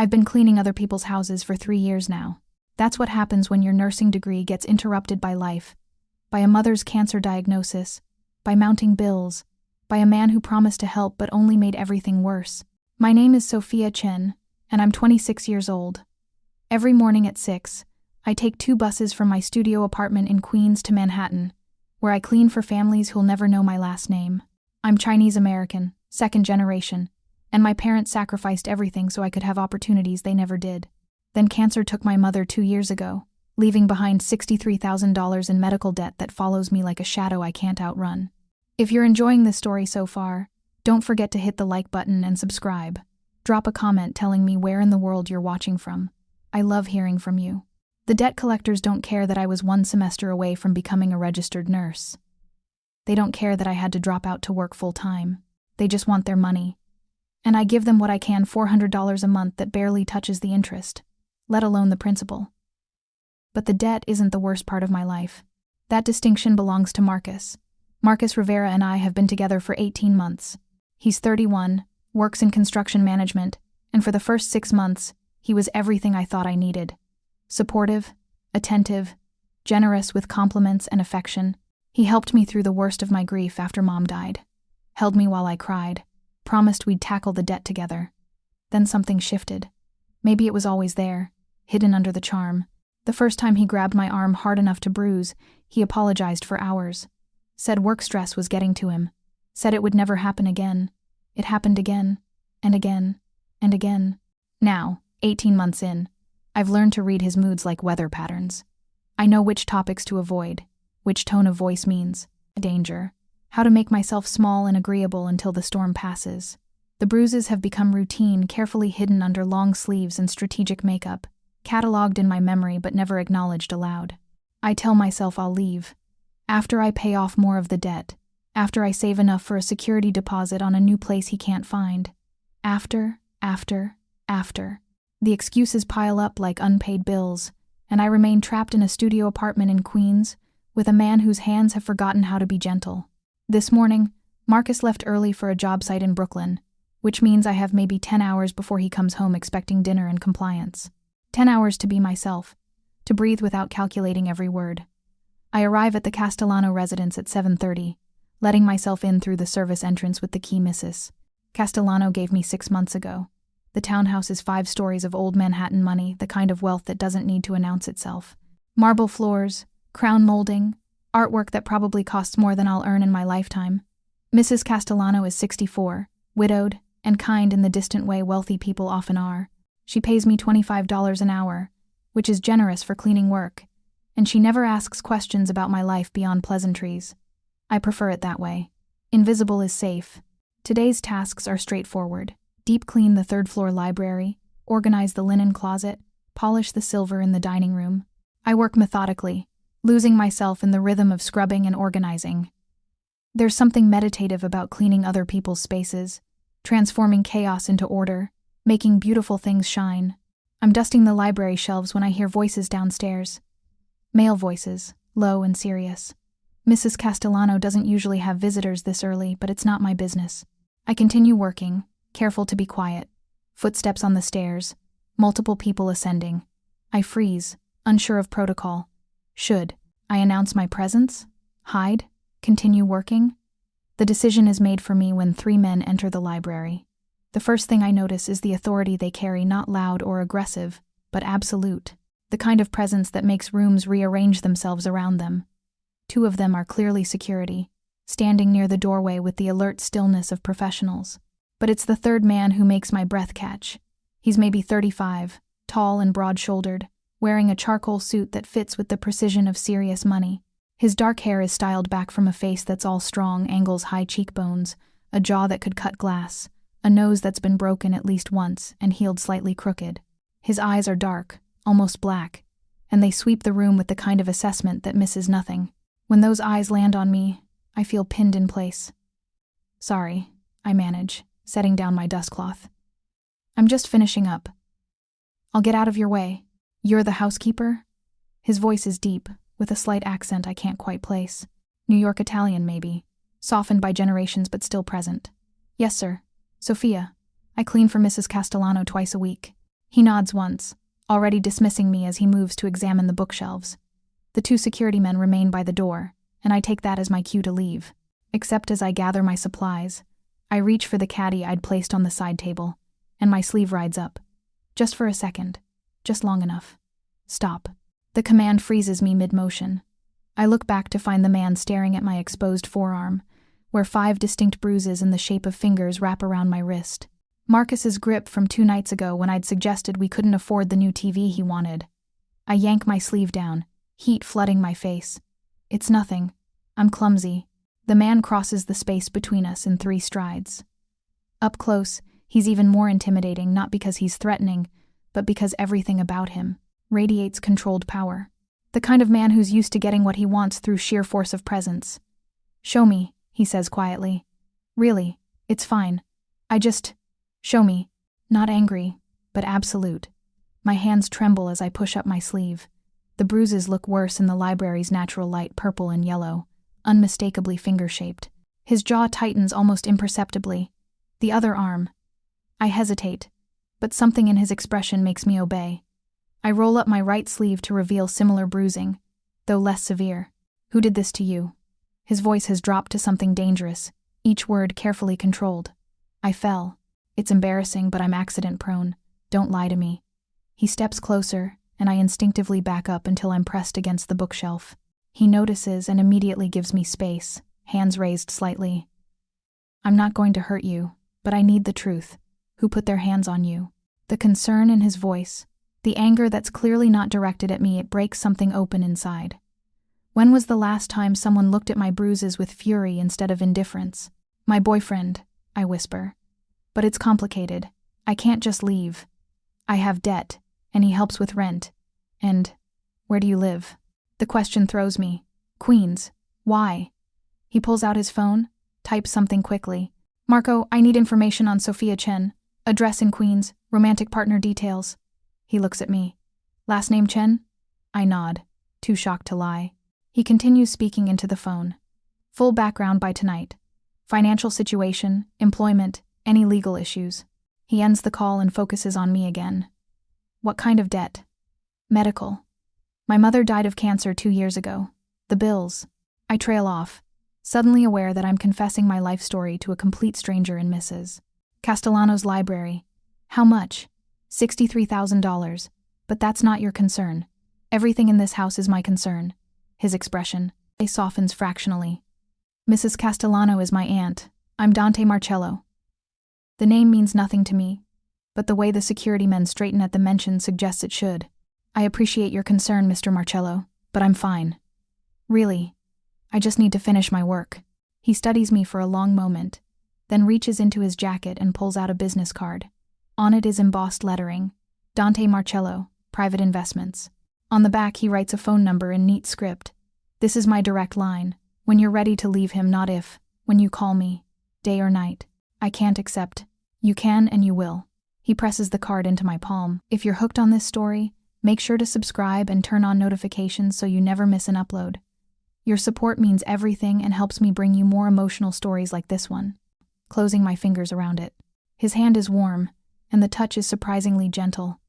I've been cleaning other people's houses for 3 years now. That's what happens when your nursing degree gets interrupted by life, by a mother's cancer diagnosis, by mounting bills, by a man who promised to help but only made everything worse. My name is Sofia Chen, and I'm 26 years old. Every morning at 6, I take 2 buses from my studio apartment in Queens to Manhattan, where I clean for families who'll never know my last name. I'm Chinese American, 2nd generation, and my parents sacrificed everything so I could have opportunities they never did. Then cancer took my mother 2 years ago, leaving behind $63,000 in medical debt that follows me like a shadow I can't outrun. If you're enjoying this story so far, don't forget to hit the like button and subscribe. Drop a comment telling me where in the world you're watching from. I love hearing from you. The debt collectors don't care that I was 1 semester away from becoming a registered nurse. They don't care that I had to drop out to work full-time. They just want their money. And I give them what I can, $400 a month that barely touches the interest, let alone the principal. But the debt isn't the worst part of my life. That distinction belongs to Marcus. Marcus Rivera and I have been together for 18 months. He's 31, works in construction management, and for the first 6 months, he was everything I thought I needed. Supportive, attentive, generous with compliments and affection. He helped me through the worst of my grief after Mom died. Held me while I cried. Promised we'd tackle the debt together. Then something shifted. Maybe it was always there, hidden under the charm. The first time he grabbed my arm hard enough to bruise, he apologized for hours. Said work stress was getting to him. Said it would never happen again. It happened again, and again, and again. Now, 18 months in, I've learned to read his moods like weather patterns. I know which topics to avoid, which tone of voice means danger, how to make myself small and agreeable until the storm passes. The bruises have become routine, carefully hidden under long sleeves and strategic makeup, catalogued in my memory but never acknowledged aloud. I tell myself I'll leave. After I pay off more of the debt. After I save enough for a security deposit on a new place he can't find. After. The excuses pile up like unpaid bills, and I remain trapped in a studio apartment in Queens with a man whose hands have forgotten how to be gentle. This morning, Marcus left early for a job site in Brooklyn, which means I have maybe 10 hours before he comes home expecting dinner and compliance. 10 hours to be myself, to breathe without calculating every word. I arrive at the Castellano residence at 7:30, letting myself in through the service entrance with the key missus. Castellano gave me 6 months ago. The townhouse is 5 stories of old Manhattan money, the kind of wealth that doesn't need to announce itself. Marble floors, crown molding, artwork that probably costs more than I'll earn in my lifetime. Mrs. Castellano is 64, widowed, and kind in the distant way wealthy people often are. She pays me $25 an hour, which is generous for cleaning work, and she never asks questions about my life beyond pleasantries. I prefer it that way. Invisible is safe. Today's tasks are straightforward. Deep clean the 3rd floor library, organize the linen closet, polish the silver in the dining room. I work methodically, losing myself in the rhythm of scrubbing and organizing. There's something meditative about cleaning other people's spaces, transforming chaos into order, making beautiful things shine. I'm dusting the library shelves when I hear voices downstairs. Male voices, low and serious. Mrs. Castellano doesn't usually have visitors this early, but it's not my business. I continue working, careful to be quiet. Footsteps on the stairs, multiple people ascending. I freeze, unsure of protocol. Should I announce my presence? Hide? Continue working? The decision is made for me when 3 men enter the library. The first thing I notice is the authority they carry, not loud or aggressive, but absolute. The kind of presence that makes rooms rearrange themselves around them. 2 of them are clearly security, standing near the doorway with the alert stillness of professionals. But it's the 3rd man who makes my breath catch. He's maybe 35, tall and broad-shouldered, wearing a charcoal suit that fits with the precision of serious money. His dark hair is styled back from a face that's all strong angles, high cheekbones, a jaw that could cut glass, a nose that's been broken at least once and healed slightly crooked. His eyes are dark, almost black, and they sweep the room with the kind of assessment that misses nothing. When those eyes land on me, I feel pinned in place. Sorry, I manage, setting down my dustcloth. I'm just finishing up. I'll get out of your way. You're the housekeeper? His voice is deep, with a slight accent I can't quite place. New York Italian, maybe. Softened by generations but still present. Yes, sir. Sofia. I clean for Mrs. Castellano twice a week. He nods once, already dismissing me as he moves to examine the bookshelves. The 2 security men remain by the door, and I take that as my cue to leave. Except as I gather my supplies, I reach for the caddy I'd placed on the side table, and my sleeve rides up. Just for a second. Just long enough. Stop. The command freezes me mid-motion. I look back to find the man staring at my exposed forearm, where 5 distinct bruises in the shape of fingers wrap around my wrist. Marcus's grip from 2 nights ago when I'd suggested we couldn't afford the new TV he wanted. I yank my sleeve down, heat flooding my face. It's nothing. I'm clumsy. The man crosses the space between us in 3 strides. Up close, he's even more intimidating, not because he's threatening, but because everything about him radiates controlled power. The kind of man who's used to getting what he wants through sheer force of presence. "Show me," he says quietly. "Really, it's fine. Show me." Not angry, but absolute. My hands tremble as I push up my sleeve. The bruises look worse in the library's natural light, purple and yellow, unmistakably finger-shaped. His jaw tightens almost imperceptibly. The other arm. I hesitate, but something in his expression makes me obey. I roll up my right sleeve to reveal similar bruising, though less severe. "Who did this to you?" His voice has dropped to something dangerous, each word carefully controlled. "I fell. It's embarrassing, but I'm accident-prone. Don't lie to me." He steps closer, and I instinctively back up until I'm pressed against the bookshelf. He notices and immediately gives me space, hands raised slightly. "I'm not going to hurt you, but I need the truth. Who put their hands on you?" The concern in his voice, the anger that's clearly not directed at me, it breaks something open inside. When was the last time someone looked at my bruises with fury instead of indifference? "My boyfriend," I whisper. "But it's complicated. I can't just leave. I have debt, and he helps with rent. And where do you live?" The question throws me. "Queens. Why?" He pulls out his phone, types something quickly. "Marco, I need information on Sofia Chen. Address in Queens, romantic partner details." He looks at me. "Last name Chen?" I nod, too shocked to lie. He continues speaking into the phone. "Full background by tonight. Financial situation, employment, any legal issues." He ends the call and focuses on me again. "What kind of debt?" "Medical. My mother died of cancer 2 years ago. The bills." I trail off, suddenly aware that I'm confessing my life story to a complete stranger in Mrs. Castellano's library. "How much?" $63,000. "But that's not your concern. Everything in this house is my concern." His expression softens fractionally. "Mrs. Castellano is my aunt. I'm Dante Marcello." The name means nothing to me, but the way the security men straighten at the mention suggests it should. "I appreciate your concern, Mr. Marcello, but I'm fine. Really, I just need to finish my work." He studies me for a long moment, then reaches into his jacket and pulls out a business card. On it is embossed lettering, "Dante Marcello, Private Investments." On the back he writes a phone number in neat script. "This is my direct line. When you're ready to leave him, not if, when you call me, day or night. I can't accept. You can and you will." He presses the card into my palm. "If you're hooked on this story, make sure to subscribe and turn on notifications so you never miss an upload. Your support means everything and helps me bring you more emotional stories like this one." Closing my fingers around it. His hand is warm, and the touch is surprisingly gentle.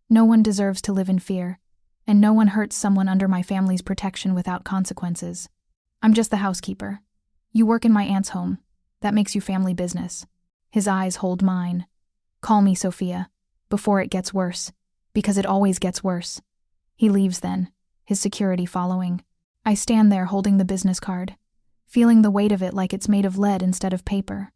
No one deserves to live in fear, and no one hurts someone under my family's protection without consequences. I'm just the housekeeper. You work in my aunt's home. That makes you family business. His eyes hold mine. "Call me Sofia, before it gets worse, because it always gets worse." He leaves then, his security following. I stand there holding the business card, feeling the weight of it like it's made of lead instead of paper.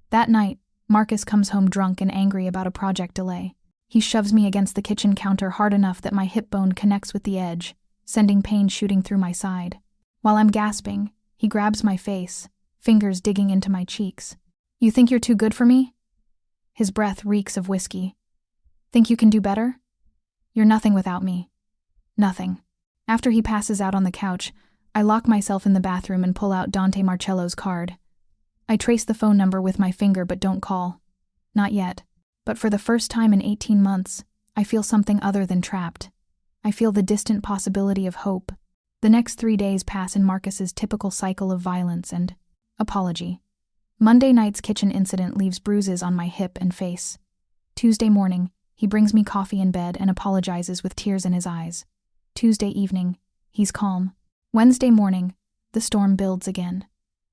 That night, Marcus comes home drunk and angry about a project delay. He shoves me against the kitchen counter hard enough that my hip bone connects with the edge, sending pain shooting through my side. While I'm gasping, he grabs my face, fingers digging into my cheeks. "You think you're too good for me?" His breath reeks of whiskey. "Think you can do better? You're nothing without me. Nothing." After he passes out on the couch, I lock myself in the bathroom and pull out Dante Marcello's card. I trace the phone number with my finger but don't call. Not yet. But for the first time in 18 months, I feel something other than trapped. I feel the distant possibility of hope. The next 3 days pass in Marcus's typical cycle of violence and apology. Monday night's kitchen incident leaves bruises on my hip and face. Tuesday morning, He brings me coffee in bed and apologizes with tears in his eyes. Tuesday evening, he's calm. Wednesday morning, the storm builds again.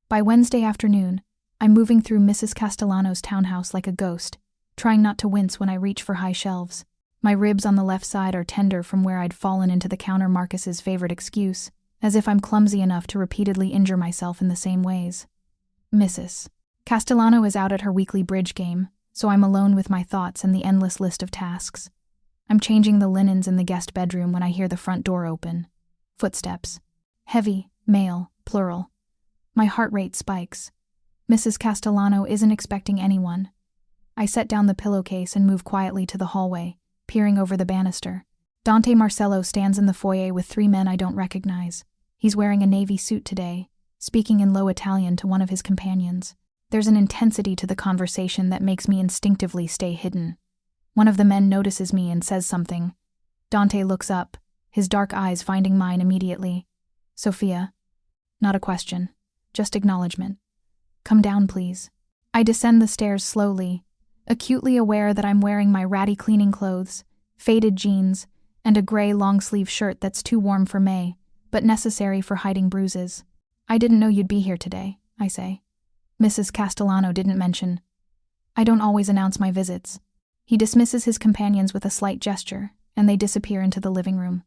By Wednesday afternoon, I'm moving through Mrs. Castellano's townhouse like a ghost, trying not to wince when I reach for high shelves. My ribs on the left side are tender from where I'd fallen into the counter, Marcus's favorite excuse, as if I'm clumsy enough to repeatedly injure myself in the same ways. Mrs. Castellano is out at her weekly bridge game, so I'm alone with my thoughts and the endless list of tasks. I'm changing the linens in the guest bedroom when I hear the front door open. Footsteps. Heavy, male, plural. My heart rate spikes. Mrs. Castellano isn't expecting anyone. I set down the pillowcase and move quietly to the hallway, peering over the banister. Dante Marcello stands in the foyer with 3 men I don't recognize. He's wearing a navy suit today, speaking in low Italian to one of his companions. There's an intensity to the conversation that makes me instinctively stay hidden. One of the men notices me and says something. Dante looks up, his dark eyes finding mine immediately. Sofia. Not a question, just acknowledgement. Come down, please. I descend the stairs slowly, acutely aware that I'm wearing my ratty cleaning clothes, faded jeans, and a gray long-sleeve shirt that's too warm for May, but necessary for hiding bruises. I didn't know you'd be here today, I say. Mrs. Castellano didn't mention. I don't always announce my visits. He dismisses his companions with a slight gesture, and they disappear into the living room.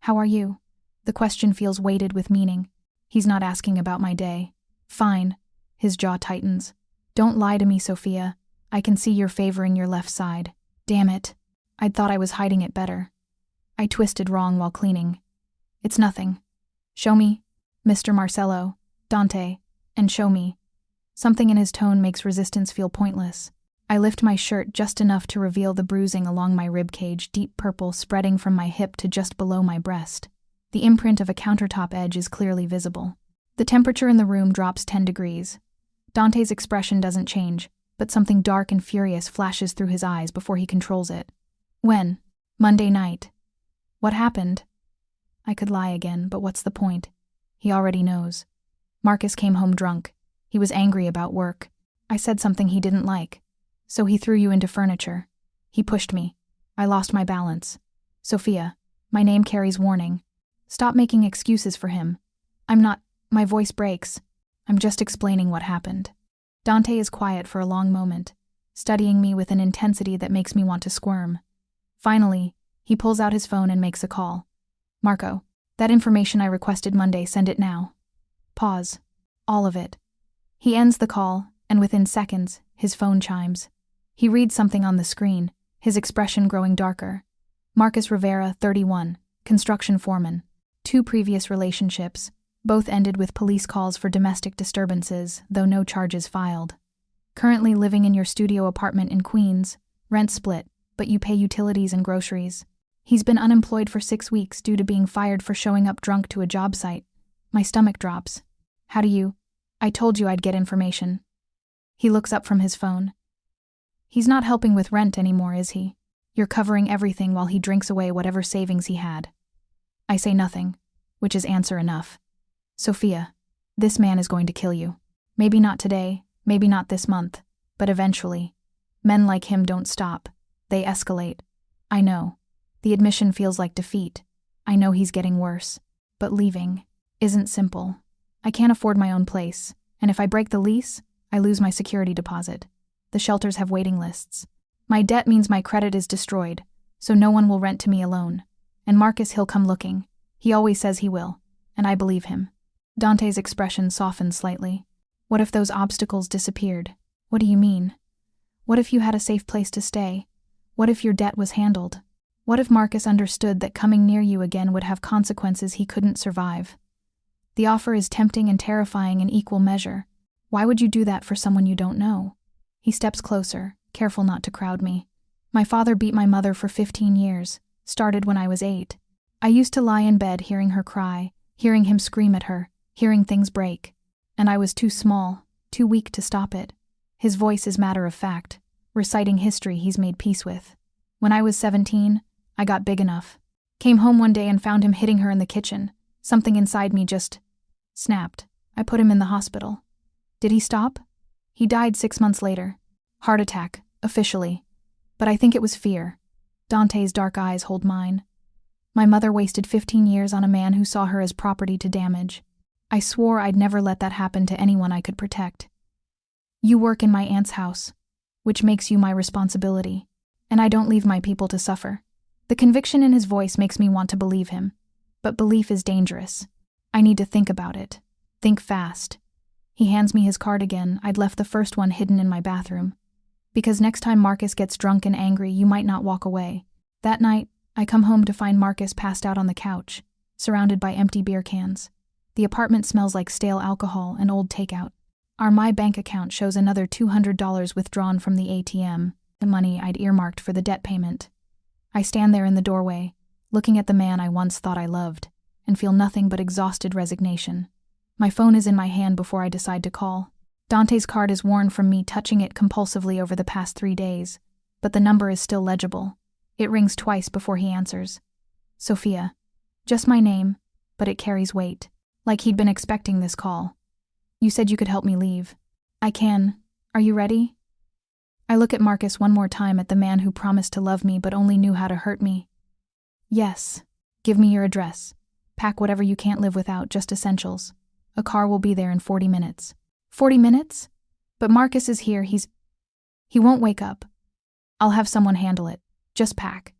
How are you? The question feels weighted with meaning. He's not asking about my day. Fine. His jaw tightens. Don't lie to me, Sofia. I can see you're favoring your left side. Damn it. I'd thought I was hiding it better. I twisted wrong while cleaning. It's nothing. Show me. Mr. Marcello, Dante, and show me. Something in his tone makes resistance feel pointless. I lift my shirt just enough to reveal the bruising along my ribcage, deep purple spreading from my hip to just below my breast. The imprint of a countertop edge is clearly visible. The temperature in the room drops 10 degrees. Dante's expression doesn't change, but something dark and furious flashes through his eyes before he controls it. When? Monday night. What happened? I could lie again, but what's the point? He already knows. Marcus came home drunk. He was angry about work. I said something he didn't like. So he threw you into furniture. He pushed me. I lost my balance. Sofia, my name carries warning. Stop making excuses for him. I'm not. My voice breaks. I'm just explaining what happened. Dante is quiet for a long moment, studying me with an intensity that makes me want to squirm. Finally, he pulls out his phone and makes a call. Marco, that information I requested Monday, send it now. Pause. All of it. He ends the call, and within seconds, his phone chimes. He reads something on the screen, his expression growing darker. Marcus Rivera, 31, construction foreman. 2 previous relationships. Both ended with police calls for domestic disturbances, though no charges filed. Currently living in your studio apartment in Queens, rent split, but you pay utilities and groceries. He's been unemployed for 6 weeks due to being fired for showing up drunk to a job site. My stomach drops. How do you? I told you I'd get information. He looks up from his phone. He's not helping with rent anymore, is he? You're covering everything while he drinks away whatever savings he had. I say nothing, which is answer enough. Sofia, this man is going to kill you. Maybe not today, maybe not this month, but eventually. Men like him don't stop. They escalate. I know. The admission feels like defeat. I know he's getting worse. But leaving isn't simple. I can't afford my own place, and if I break the lease, I lose my security deposit. The shelters have waiting lists. My debt means my credit is destroyed, so no one will rent to me alone. And Marcus, he'll come looking. He always says he will, and I believe him. Dante's expression softened slightly. What if those obstacles disappeared? What do you mean? What if you had a safe place to stay? What if your debt was handled? What if Marcus understood that coming near you again would have consequences he couldn't survive? The offer is tempting and terrifying in equal measure. Why would you do that for someone you don't know? He steps closer, careful not to crowd me. My father beat my mother for 15 years, started when I was 8. I used to lie in bed hearing her cry, hearing him scream at her, hearing things break. And I was too small, too weak to stop it. His voice is matter of fact, reciting history he's made peace with. When I was 17, I got big enough. Came home one day and found him hitting her in the kitchen. Something inside me just snapped. I put him in the hospital. Did he stop? He died 6 months later. Heart attack, officially. But I think it was fear. Dante's dark eyes hold mine. My mother wasted 15 years on a man who saw her as property to damage. I swore I'd never let that happen to anyone I could protect. You work in my aunt's house, which makes you my responsibility, and I don't leave my people to suffer. The conviction in his voice makes me want to believe him, but belief is dangerous. I need to think about it. Think fast. He hands me his card again. I'd left the first one hidden in my bathroom. Because next time Marcus gets drunk and angry, you might not walk away. That night, I come home to find Marcus passed out on the couch, surrounded by empty beer cans. The apartment smells like stale alcohol and old takeout. My bank account shows another $200 withdrawn from the ATM, the money I'd earmarked for the debt payment. I stand there in the doorway, looking at the man I once thought I loved, and feel nothing but exhausted resignation. My phone is in my hand before I decide to call. Dante's card is worn from me touching it compulsively over the past 3 days, but the number is still legible. It rings twice before he answers. Sofia. Just my name, but it carries weight. Like he'd been expecting this call. You said you could help me leave. I can. Are you ready? I look at Marcus one more time, at the man who promised to love me but only knew how to hurt me. Yes. Give me your address. Pack whatever you can't live without, just essentials. A car will be there in 40 minutes. 40 minutes? But Marcus is here, he won't wake up. I'll have someone handle it. Just pack.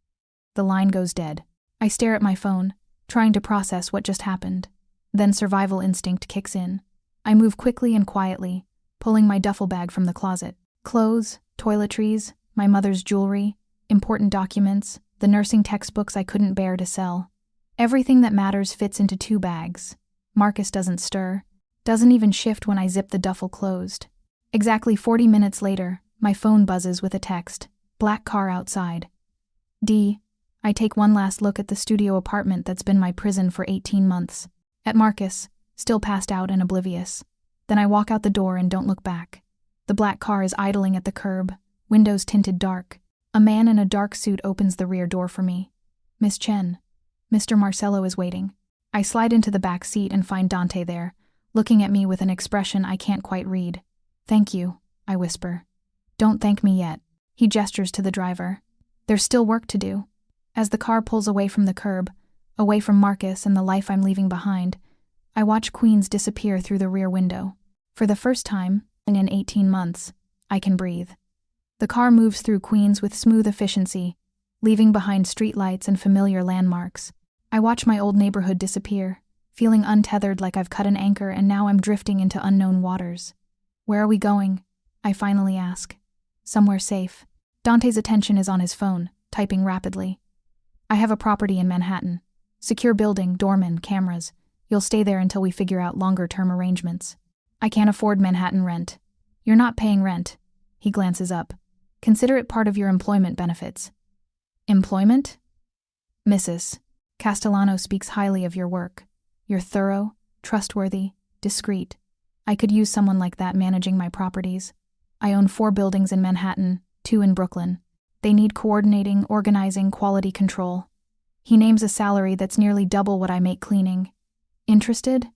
The line goes dead. I stare at my phone, trying to process what just happened. Then survival instinct kicks in. I move quickly and quietly, pulling my duffel bag from the closet. Clothes, toiletries, my mother's jewelry, important documents, the nursing textbooks I couldn't bear to sell. Everything that matters fits into 2 bags. Marcus doesn't stir, doesn't even shift when I zip the duffel closed. Exactly 40 minutes later, my phone buzzes with a text. Black car outside. I take one last look at the studio apartment that's been my prison for 18 months. At Marcus, still passed out and oblivious. Then I walk out the door and don't look back. The black car is idling at the curb, windows tinted dark. A man in a dark suit opens the rear door for me. Miss Chen. Mr. Marcello is waiting. I slide into the back seat and find Dante there, looking at me with an expression I can't quite read. Thank you, I whisper. Don't thank me yet. He gestures to the driver. There's still work to do. As the car pulls away from the curb, away from Marcus and the life I'm leaving behind, I watch Queens disappear through the rear window. For the first time, in 18 months, I can breathe. The car moves through Queens with smooth efficiency, leaving behind streetlights and familiar landmarks. I watch my old neighborhood disappear, feeling untethered, like I've cut an anchor and now I'm drifting into unknown waters. Where are we going? I finally ask. Somewhere safe. Dante's attention is on his phone, typing rapidly. I have a property in Manhattan. Secure building, doorman, cameras. You'll stay there until we figure out longer-term arrangements. I can't afford Manhattan rent. You're not paying rent. He glances up. Consider it part of your employment benefits. Employment? Mrs. Castellano speaks highly of your work. You're thorough, trustworthy, discreet. I could use someone like that managing my properties. I own 4 buildings in Manhattan, 2 in Brooklyn. They need coordinating, organizing, quality control. He names a salary that's nearly double what I make cleaning. Interested?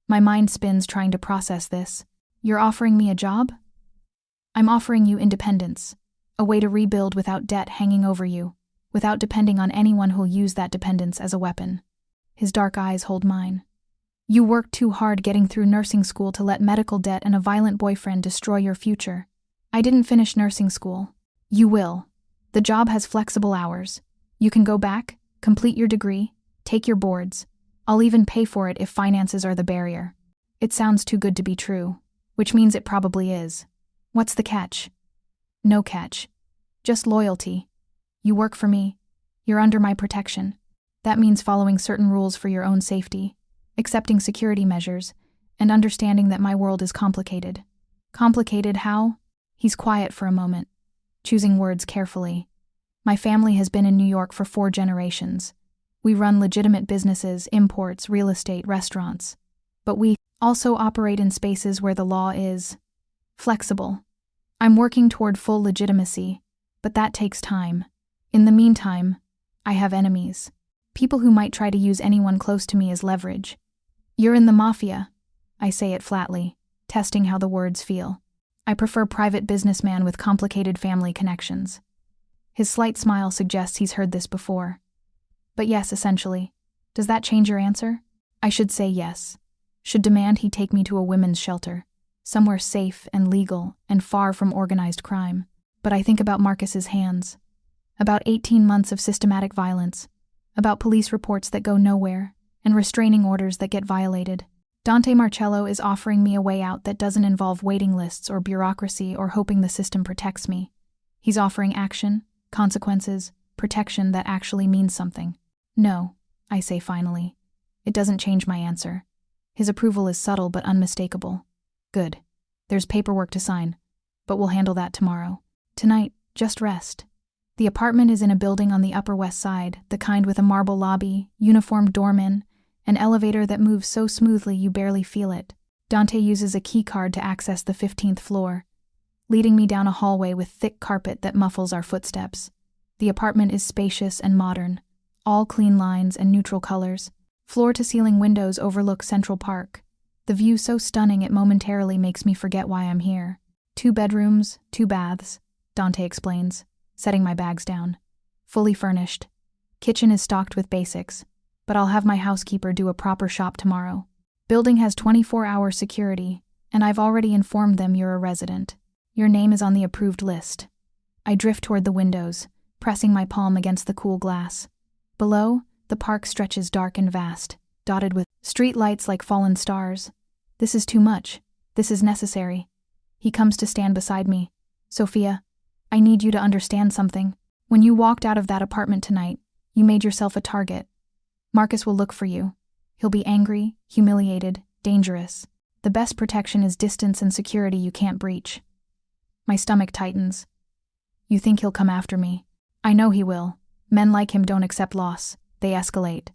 My mind spins trying to process this. You're offering me a job? I'm offering you independence, a way to rebuild without debt hanging over you, without depending on anyone who'll use that dependence as a weapon. His dark eyes hold mine. You worked too hard getting through nursing school to let medical debt and a violent boyfriend destroy your future. I didn't finish nursing school. You will. The job has flexible hours. You can go back, complete your degree, take your boards. I'll even pay for it if finances are the barrier. It sounds too good to be true, which means it probably is. What's the catch? No catch. Just loyalty. You work for me. You're under my protection. That means following certain rules for your own safety, accepting security measures, and understanding that my world is complicated. Complicated how? He's quiet for a moment, choosing words carefully. My family has been in New York for 4 generations. We run legitimate businesses, imports, real estate, restaurants. But we also operate in spaces where the law is flexible. I'm working toward full legitimacy, but that takes time. In the meantime, I have enemies. People who might try to use anyone close to me as leverage. You're in the Mafia. I say it flatly, testing how the words feel. I prefer private businessman with complicated family connections. His slight smile suggests he's heard this before. But yes, essentially. Does that change your answer? I should say yes. Should demand he take me to a women's shelter, somewhere safe and legal and far from organized crime. But I think about Marcus's hands. About 18 months of systematic violence. About police reports that go nowhere, and restraining orders that get violated. Dante Marcello is offering me a way out that doesn't involve waiting lists or bureaucracy or hoping the system protects me. He's offering action, consequences, protection that actually means something. No, I say finally. It doesn't change my answer. His approval is subtle but unmistakable. Good. There's paperwork to sign, but we'll handle that tomorrow. Tonight, just rest. The apartment is in a building on the Upper West Side, the kind with a marble lobby, uniformed doormen, an elevator that moves so smoothly you barely feel it. Dante uses a key card to access the 15th floor, leading me down a hallway with thick carpet that muffles our footsteps. The apartment is spacious and modern, all clean lines and neutral colors. Floor-to-ceiling windows overlook Central Park. The view so stunning it momentarily makes me forget why I'm here. 2 bedrooms, 2 baths, Dante explains, setting my bags down. Fully furnished. Kitchen is stocked with basics, but I'll have my housekeeper do a proper shop tomorrow. Building has 24-hour security, and I've already informed them you're a resident. Your name is on the approved list. I drift toward the windows, pressing my palm against the cool glass. Below, the park stretches dark and vast, dotted with street lights like fallen stars. This is too much. This is necessary. He comes to stand beside me. Sofia, I need you to understand something. When you walked out of that apartment tonight, you made yourself a target. Marcus will look for you. He'll be angry, humiliated, dangerous. The best protection is distance and security you can't breach. My stomach tightens. You think he'll come after me? I know he will. Men like him don't accept loss. They escalate.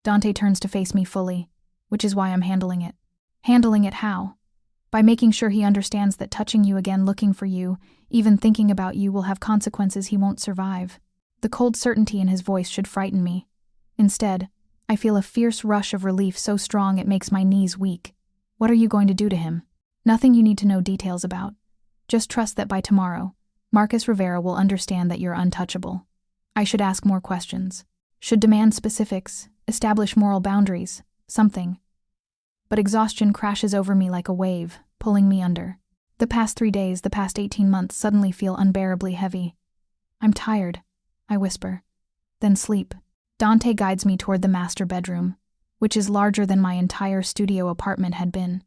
Dante turns to face me fully, which is why I'm handling it. Handling it how? By making sure he understands that touching you again, looking for you, even thinking about you will have consequences he won't survive. The cold certainty in his voice should frighten me. Instead, I feel a fierce rush of relief so strong it makes my knees weak. What are you going to do to him? Nothing you need to know details about. Just trust that by tomorrow, Marcus Rivera will understand that you're untouchable. I should ask more questions. Should demand specifics, establish moral boundaries, something. But exhaustion crashes over me like a wave, pulling me under. The past 3 days, the past 18 months suddenly feel unbearably heavy. I'm tired, I whisper. Then sleep. Dante guides me toward the master bedroom, which is larger than my entire studio apartment had been.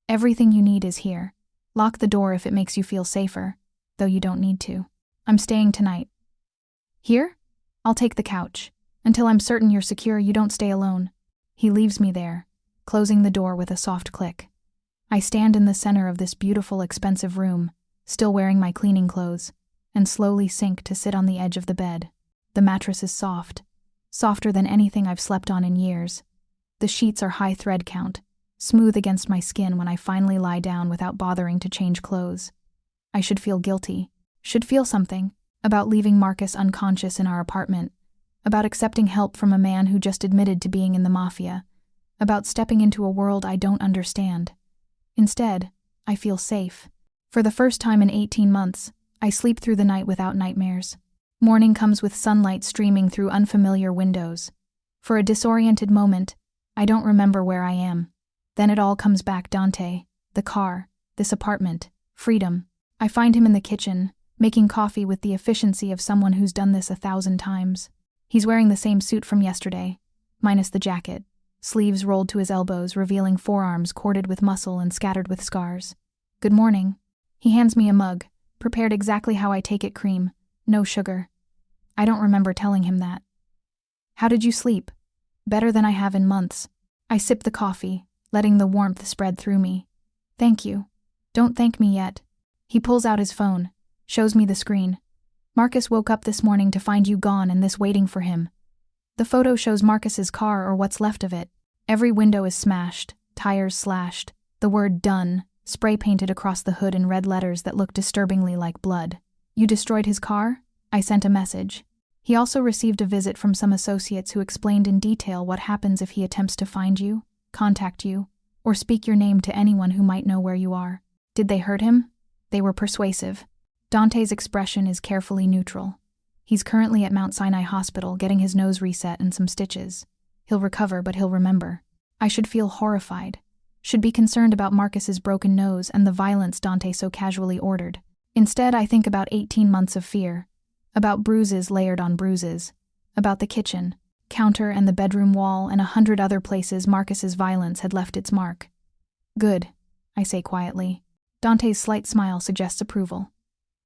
Everything you need is here. Lock the door if it makes you feel safer, though you don't need to. I'm staying tonight. Here? I'll take the couch. Until I'm certain you're secure, you don't stay alone. He leaves me there, closing the door with a soft click. I stand in the center of this beautiful, expensive room, still wearing my cleaning clothes, and slowly sink to sit on the edge of the bed. The mattress is soft, softer than anything I've slept on in years. The sheets are high thread count, smooth against my skin when I finally lie down without bothering to change clothes. I should feel guilty, should feel something, about leaving Marcus unconscious in our apartment, about accepting help from a man who just admitted to being in the Mafia, about stepping into a world I don't understand. Instead, I feel safe. For the first time in 18 months, I sleep through the night without nightmares. Morning comes with sunlight streaming through unfamiliar windows. For a disoriented moment, I don't remember where I am. Then it all comes back: Dante, the car, this apartment, freedom. I find him in the kitchen, making coffee with the efficiency of someone who's done this 1,000 times. He's wearing the same suit from yesterday, minus the jacket, sleeves rolled to his elbows, revealing forearms corded with muscle and scattered with scars. Good morning. He hands me a mug, prepared exactly how I take it: cream, no sugar. I don't remember telling him that. How did you sleep? Better than I have in months. I sip the coffee, letting the warmth spread through me. Thank you. Don't thank me yet. He pulls out his phone, shows me the screen. Marcus woke up this morning to find you gone and this waiting for him. The photo shows Marcus's car, or what's left of it. Every window is smashed, tires slashed, the word "done" spray painted across the hood in red letters that look disturbingly like blood. You destroyed his car? I sent a message. He also received a visit from some associates who explained in detail what happens if he attempts to find you, contact you, or speak your name to anyone who might know where you are. Did they hurt him? They were persuasive. Dante's expression is carefully neutral. He's currently at Mount Sinai Hospital getting his nose reset and some stitches. He'll recover, but he'll remember. I should feel horrified. Should be concerned about Marcus's broken nose and the violence Dante so casually ordered. Instead, I think about 18 months of fear. About bruises layered on bruises. About the kitchen, counter and the bedroom wall and 100 other places Marcus's violence had left its mark. Good, I say quietly. Dante's slight smile suggests approval.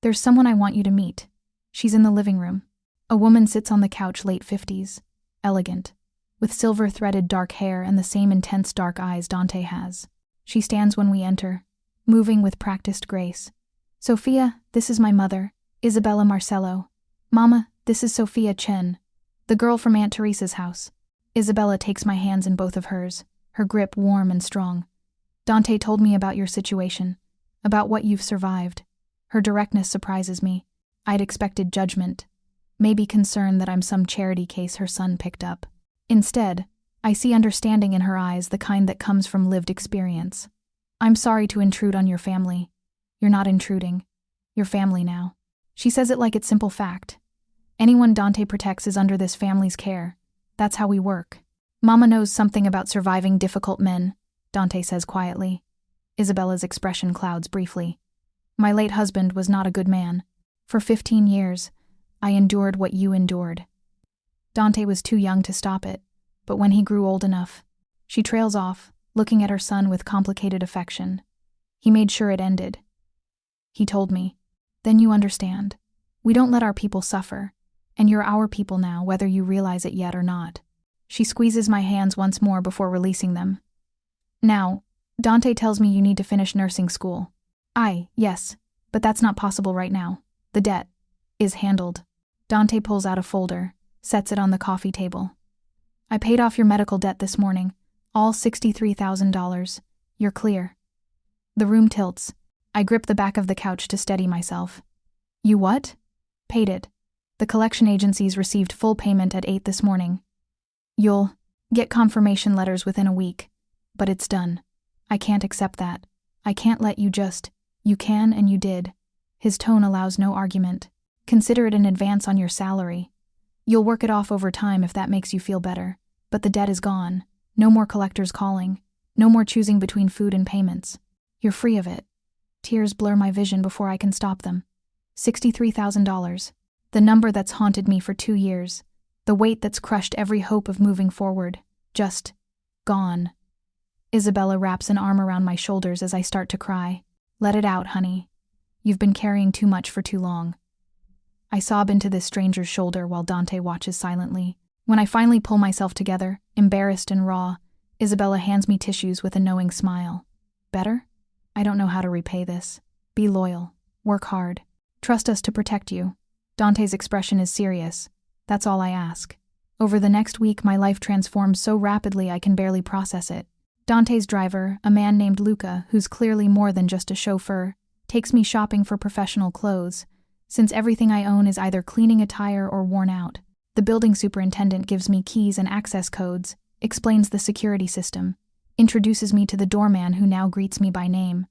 There's someone I want you to meet. She's in the living room. A woman sits on the couch, late 50s, elegant, with silver-threaded dark hair and the same intense dark eyes Dante has. She stands when we enter, moving with practiced grace. Sofia, this is my mother, Isabella Marcello. Mama, this is Sofia Chen, the girl from Aunt Teresa's house. Isabella takes my hands in both of hers, her grip warm and strong. Dante told me about your situation, about what you've survived. Her directness surprises me. I'd expected judgment, maybe concern that I'm some charity case her son picked up. Instead, I see understanding in her eyes, the kind that comes from lived experience. I'm sorry to intrude on your family. You're not intruding. You're family now. She says it like it's simple fact. Anyone Dante protects is under this family's care. That's how we work. Mama knows something about surviving difficult men, Dante says quietly. Isabella's expression clouds briefly. My late husband was not a good man. For 15 years, I endured what you endured. Dante was too young to stop it, but when he grew old enough, she trails off, looking at her son with complicated affection. He made sure it ended. He told me, then you understand. We don't let our people suffer, and you're our people now, whether you realize it yet or not. She squeezes my hands once more before releasing them. Now, Dante tells me you need to finish nursing school. Yes, but that's not possible right now. The debt is handled. Dante pulls out a folder, sets it on the coffee table. I paid off your medical debt this morning, all $63,000. You're clear. The room tilts. I grip the back of the couch to steady myself. You what? Paid it. The collection agencies received full payment at 8 this morning. You'll get confirmation letters within a week, but it's done. I can't accept that. I can't let you just. You can and you did. His tone allows no argument. Consider it an advance on your salary. You'll work it off over time if that makes you feel better. But the debt is gone. No more collectors calling. No more choosing between food and payments. You're free of it. Tears blur my vision before I can stop them. $63,000. The number that's haunted me for 2 years. The weight that's crushed every hope of moving forward. Just gone. Isabella wraps an arm around my shoulders as I start to cry. Let it out, honey. You've been carrying too much for too long. I sob into this stranger's shoulder while Dante watches silently. When I finally pull myself together, embarrassed and raw, Isabella hands me tissues with a knowing smile. Better? I don't know how to repay this. Be loyal. Work hard. Trust us to protect you. Dante's expression is serious. That's all I ask. Over the next week, my life transforms so rapidly I can barely process it. Dante's driver, a man named Luca, who's clearly more than just a chauffeur, takes me shopping for professional clothes, since everything I own is either cleaning a tire or worn out. The building superintendent gives me keys and access codes, explains the security system, introduces me to the doorman who now greets me by name.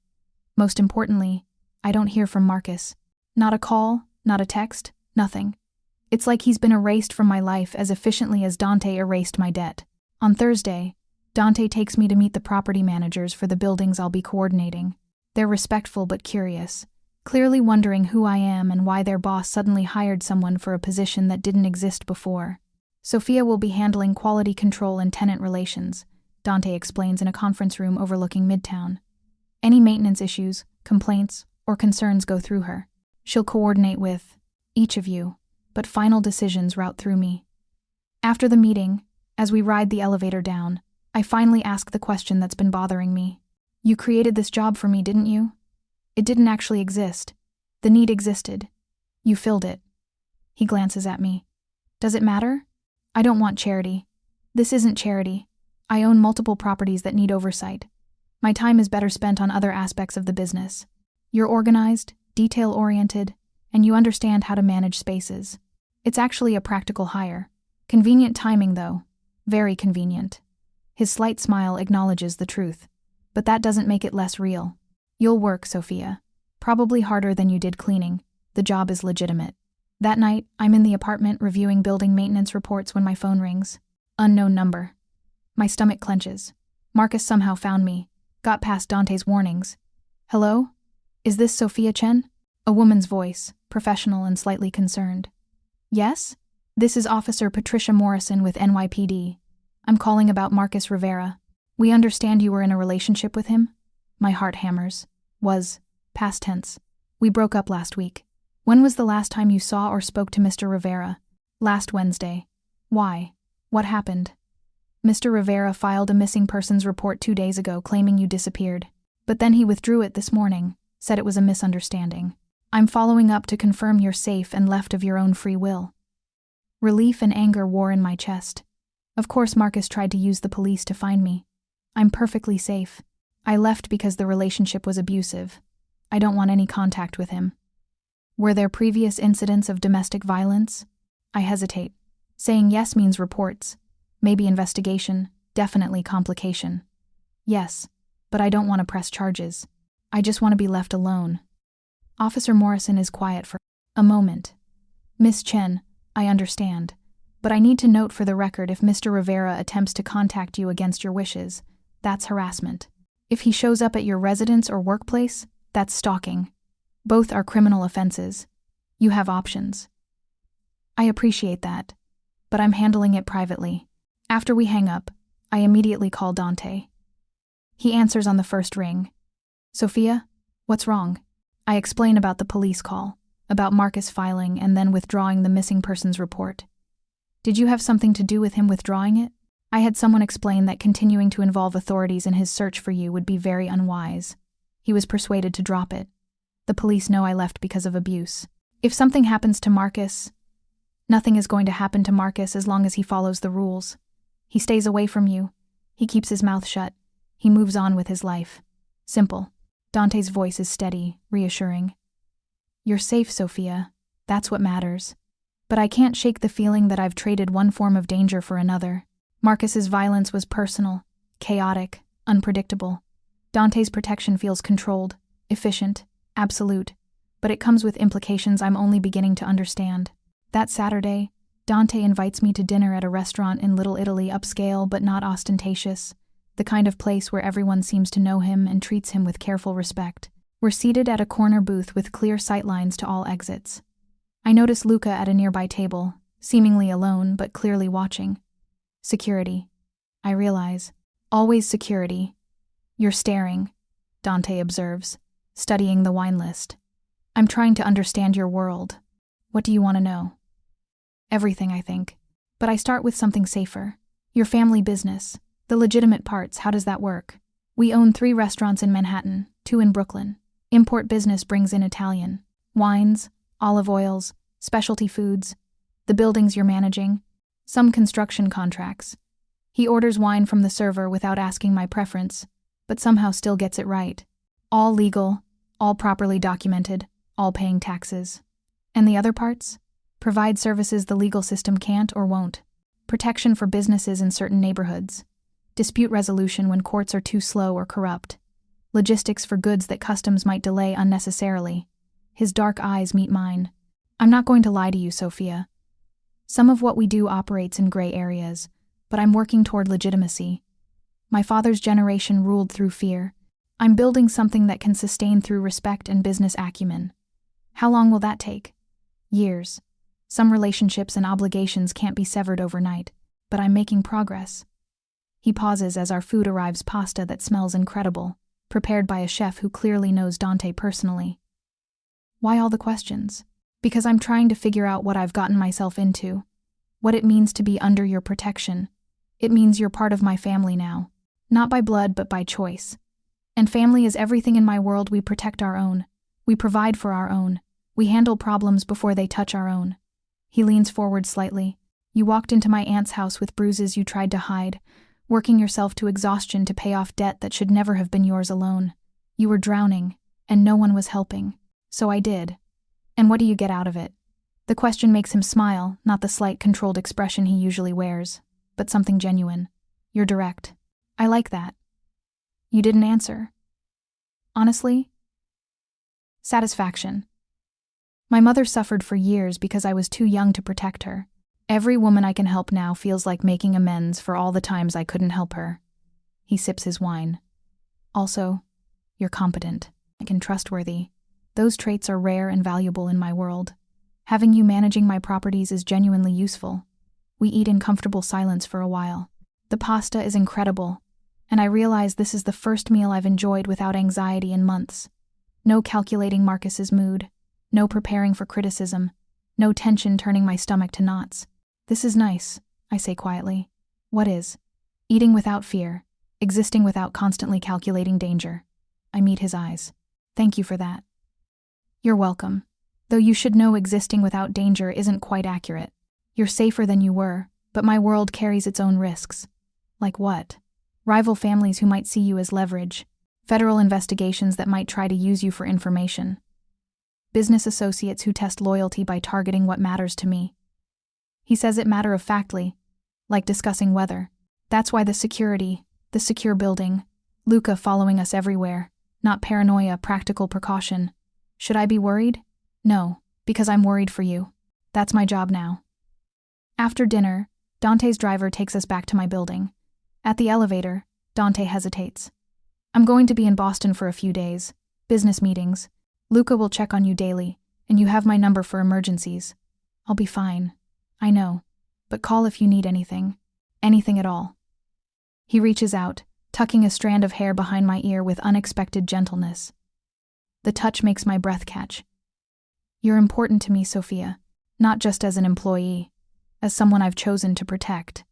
Most importantly, I don't hear from Marcus. Not a call, not a text, nothing. It's like he's been erased from my life as efficiently as Dante erased my debt. On Thursday, Dante takes me to meet the property managers for the buildings I'll be coordinating. They're respectful but curious, clearly wondering who I am and why their boss suddenly hired someone for a position that didn't exist before. Sofia will be handling quality control and tenant relations, Dante explains in a conference room overlooking Midtown. Any maintenance issues, complaints, or concerns go through her. She'll coordinate with each of you, but final decisions route through me. After the meeting, as we ride the elevator down, I finally ask the question that's been bothering me. You created this job for me, didn't you? It didn't actually exist. The need existed. You filled it. He glances at me. Does it matter? I don't want charity. This isn't charity. I own multiple properties that need oversight. My time is better spent on other aspects of the business. You're organized, detail-oriented, and you understand how to manage spaces. It's actually a practical hire. Convenient timing, though. Very convenient. His slight smile acknowledges the truth. But that doesn't make it less real. You'll work, Sofia. Probably harder than you did cleaning. The job is legitimate. That night, I'm in the apartment reviewing building maintenance reports when my phone rings. Unknown number. My stomach clenches. Marcus somehow found me, got past Dante's warnings. Hello? Is this Sofia Chen? A woman's voice, professional and slightly concerned. Yes? This is Officer Patricia Morrison with NYPD. I'm calling about Marcus Rivera. We understand you were in a relationship with him? My heart hammers. Was. Past tense. We broke up last week. When was the last time you saw or spoke to Mr. Rivera? Last Wednesday. Why? What happened? Mr. Rivera filed a missing persons report 2 days ago claiming you disappeared. But then he withdrew it this morning, said it was a misunderstanding. I'm following up to confirm you're safe and left of your own free will. Relief and anger war in my chest. Of course Marcus tried to use the police to find me. I'm perfectly safe. I left because the relationship was abusive. I don't want any contact with him. Were there previous incidents of domestic violence? I hesitate. Saying yes means reports. Maybe investigation, definitely complication. Yes, but I don't want to press charges. I just want to be left alone. Officer Morrison is quiet for a moment. Miss Chen, I understand, but I need to note for the record if Mr. Rivera attempts to contact you against your wishes, that's harassment. If he shows up at your residence or workplace, that's stalking. Both are criminal offenses. You have options. I appreciate that, but I'm handling it privately. After we hang up, I immediately call Dante. He answers on the first ring. Sofia, what's wrong? I explain about the police call, about Marcus filing and then withdrawing the missing persons report. Did you have something to do with him withdrawing it? I had someone explain that continuing to involve authorities in his search for you would be very unwise. He was persuaded to drop it. The police know I left because of abuse. If something happens to Marcus, nothing is going to happen to Marcus as long as he follows the rules. He stays away from you. He keeps his mouth shut. He moves on with his life. Simple. Dante's voice is steady, reassuring. You're safe, Sofia. That's what matters. But I can't shake the feeling that I've traded one form of danger for another. Marcus's violence was personal, chaotic, unpredictable. Dante's protection feels controlled, efficient, absolute, but it comes with implications I'm only beginning to understand. That Saturday, Dante invites me to dinner at a restaurant in Little Italy, upscale but not ostentatious, the kind of place where everyone seems to know him and treats him with careful respect. We're seated at a corner booth with clear sightlines to all exits. I notice Luca at a nearby table, seemingly alone but clearly watching. Security. I realize. Always security. You're staring, Dante observes, studying the wine list. I'm trying to understand your world. What do you want to know? Everything, I think. But I start with something safer. Your family business. The legitimate parts, how does that work? We own 3 restaurants in Manhattan, 2 in Brooklyn. Import business brings in Italian. Wines, olive oils, specialty foods. The buildings you're managing. Some construction contracts. He orders wine from the server without asking my preference, but somehow still gets it right. All legal, all properly documented, all paying taxes. And the other parts? Provide services the legal system can't or won't. Protection for businesses in certain neighborhoods. Dispute resolution when courts are too slow or corrupt. Logistics for goods that customs might delay unnecessarily. His dark eyes meet mine. I'm not going to lie to you, Sofia. Some of what we do operates in gray areas, but I'm working toward legitimacy. My father's generation ruled through fear. I'm building something that can sustain through respect and business acumen. How long will that take? Years. Some relationships and obligations can't be severed overnight, but I'm making progress. He pauses as our food arrives, pasta that smells incredible, prepared by a chef who clearly knows Dante personally. Why all the questions? Because I'm trying to figure out what I've gotten myself into. What it means to be under your protection. It means you're part of my family now. Not by blood, but by choice. And family is everything in my world. We protect our own. We provide for our own. We handle problems before they touch our own. He leans forward slightly. You walked into my aunt's house with bruises you tried to hide, working yourself to exhaustion to pay off debt that should never have been yours alone. You were drowning, and no one was helping. So I did. And what do you get out of it? The question makes him smile, not the slight controlled expression he usually wears, but something genuine. You're direct. I like that. You didn't answer. Honestly? Satisfaction. My mother suffered for years because I was too young to protect her. Every woman I can help now feels like making amends for all the times I couldn't help her. He sips his wine. Also, you're competent and trustworthy. Those traits are rare and valuable in my world. Having you managing my properties is genuinely useful. We eat in comfortable silence for a while. The pasta is incredible, and I realize this is the first meal I've enjoyed without anxiety in months. No calculating Marcus's mood, no preparing for criticism, no tension turning my stomach to knots. This is nice, I say quietly. What is? Eating without fear, existing without constantly calculating danger. I meet his eyes. Thank you for that. You're welcome. Though you should know existing without danger isn't quite accurate. You're safer than you were, but my world carries its own risks. Like what? Rival families who might see you as leverage. Federal investigations that might try to use you for information. Business associates who test loyalty by targeting what matters to me. He says it matter-of-factly, like discussing weather. That's why the security, the secure building, Luca following us everywhere, not paranoia, practical precaution. Should I be worried? No, because I'm worried for you. That's my job now. After dinner, Dante's driver takes us back to my building. At the elevator, Dante hesitates. I'm going to be in Boston for a few days. Business meetings. Luca will check on you daily, and you have my number for emergencies. I'll be fine. I know. But call if you need anything. Anything at all. He reaches out, tucking a strand of hair behind my ear with unexpected gentleness. The touch makes my breath catch. You're important to me, Sofia. Not just as an employee. As someone I've chosen to protect.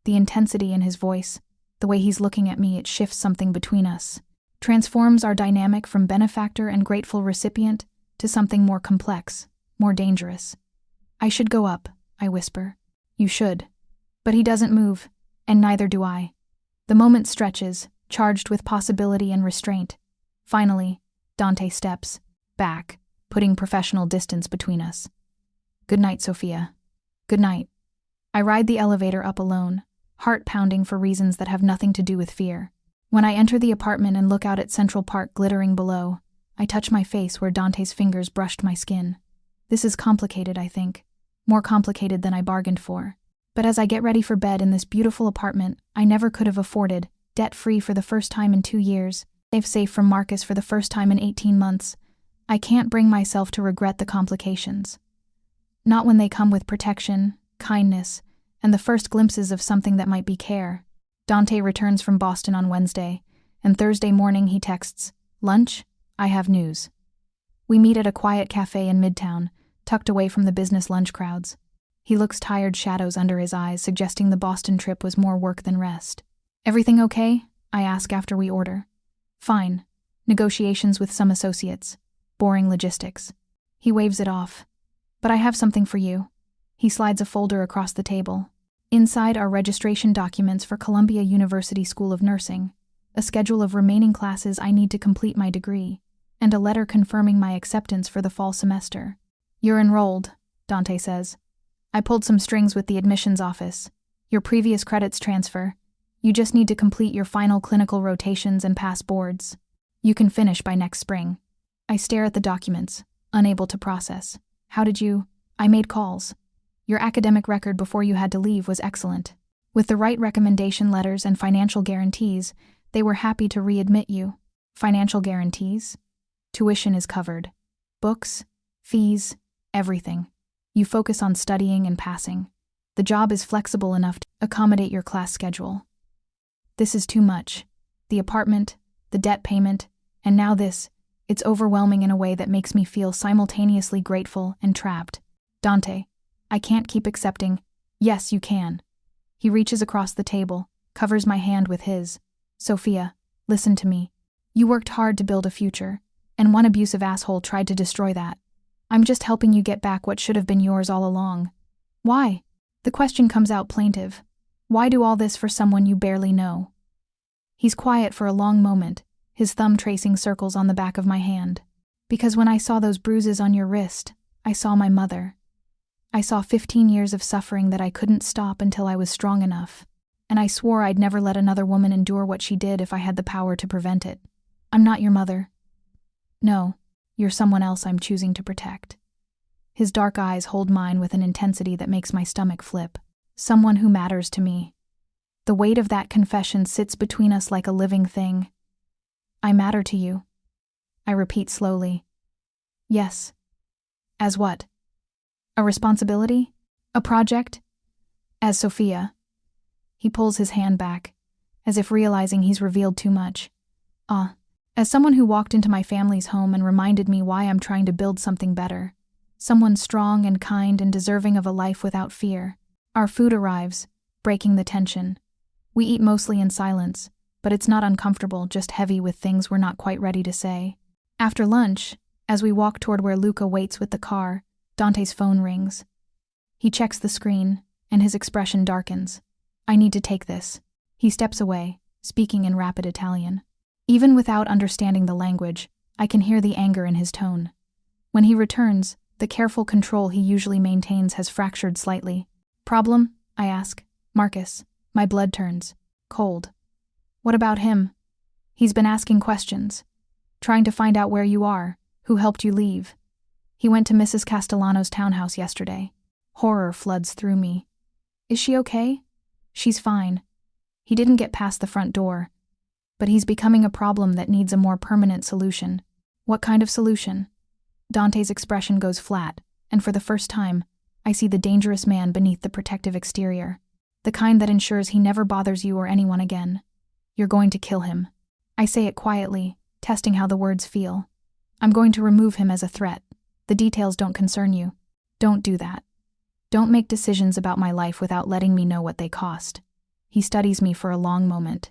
The intensity in his voice, the way he's looking at me, it shifts something between us. Transforms our dynamic from benefactor and grateful recipient to something more complex, more dangerous. I should go up, I whisper. You should. But he doesn't move, and neither do I. The moment stretches, charged with possibility and restraint. Finally, Dante steps back, putting professional distance between us. Good night, Sofia. Good night. I ride the elevator up alone, heart pounding for reasons that have nothing to do with fear. When I enter the apartment and look out at Central Park glittering below, I touch my face where Dante's fingers brushed my skin. This is complicated, I think. More complicated than I bargained for. But as I get ready for bed in this beautiful apartment I never could have afforded, debt-free for the first time in 2 years, safe from Marcus for the first time in 18 months, I can't bring myself to regret the complications. Not when they come with protection, kindness, and the first glimpses of something that might be care. Dante returns from Boston on Wednesday, and Thursday morning he texts, "Lunch? I have news." We meet at a quiet cafe in Midtown, tucked away from the business lunch crowds. He looks tired, shadows under his eyes, suggesting the Boston trip was more work than rest. Everything okay? I ask after we order. Fine. Negotiations with some associates. Boring logistics. He waves it off. But I have something for you. He slides a folder across the table. Inside are registration documents for Columbia University School of Nursing, a schedule of remaining classes I need to complete my degree, and a letter confirming my acceptance for the fall semester. You're enrolled, Dante says. I pulled some strings with the admissions office. Your previous credits transfer. You just need to complete your final clinical rotations and pass boards. You can finish by next spring. I stare at the documents, unable to process. How did you? I made calls. Your academic record before you had to leave was excellent. With the right recommendation letters and financial guarantees, they were happy to readmit you. Financial guarantees? Tuition is covered. Books, fees, everything. You focus on studying and passing. The job is flexible enough to accommodate your class schedule. This is too much. The apartment, the debt payment, and now this. It's overwhelming in a way that makes me feel simultaneously grateful and trapped. Dante, I can't keep accepting. Yes, you can. He reaches across the table, covers my hand with his. Sofia, listen to me. You worked hard to build a future, and one abusive asshole tried to destroy that. I'm just helping you get back what should have been yours all along. Why? The question comes out plaintive. Why do all this for someone you barely know? He's quiet for a long moment, his thumb tracing circles on the back of my hand. Because when I saw those bruises on your wrist, I saw my mother. I saw 15 years of suffering that I couldn't stop until I was strong enough, and I swore I'd never let another woman endure what she did if I had the power to prevent it. I'm not your mother. No, you're someone else I'm choosing to protect. His dark eyes hold mine with an intensity that makes my stomach flip. Someone who matters to me. The weight of that confession sits between us like a living thing. I matter to you. I repeat slowly. Yes. As what? A responsibility? A project? As Sofia. He pulls his hand back, as if realizing he's revealed too much. As someone who walked into my family's home and reminded me why I'm trying to build something better. Someone strong and kind and deserving of a life without fear. Our food arrives, breaking the tension. We eat mostly in silence, but it's not uncomfortable, just heavy with things we're not quite ready to say. After lunch, as we walk toward where Luca waits with the car, Dante's phone rings. He checks the screen, and his expression darkens. I need to take this. He steps away, speaking in rapid Italian. Even without understanding the language, I can hear the anger in his tone. When he returns, the careful control he usually maintains has fractured slightly. Problem? I ask. Marcus. My blood turns cold. What about him? He's been asking questions, trying to find out where you are, who helped you leave. He went to Mrs. Castellano's townhouse yesterday. Horror floods through me. Is she okay? She's fine. He didn't get past the front door, but he's becoming a problem that needs a more permanent solution. What kind of solution? Dante's expression goes flat, and for the first time, I see the dangerous man beneath the protective exterior. The kind that ensures he never bothers you or anyone again. You're going to kill him. I say it quietly, testing how the words feel. I'm going to remove him as a threat. The details don't concern you. Don't do that. Don't make decisions about my life without letting me know what they cost. He studies me for a long moment.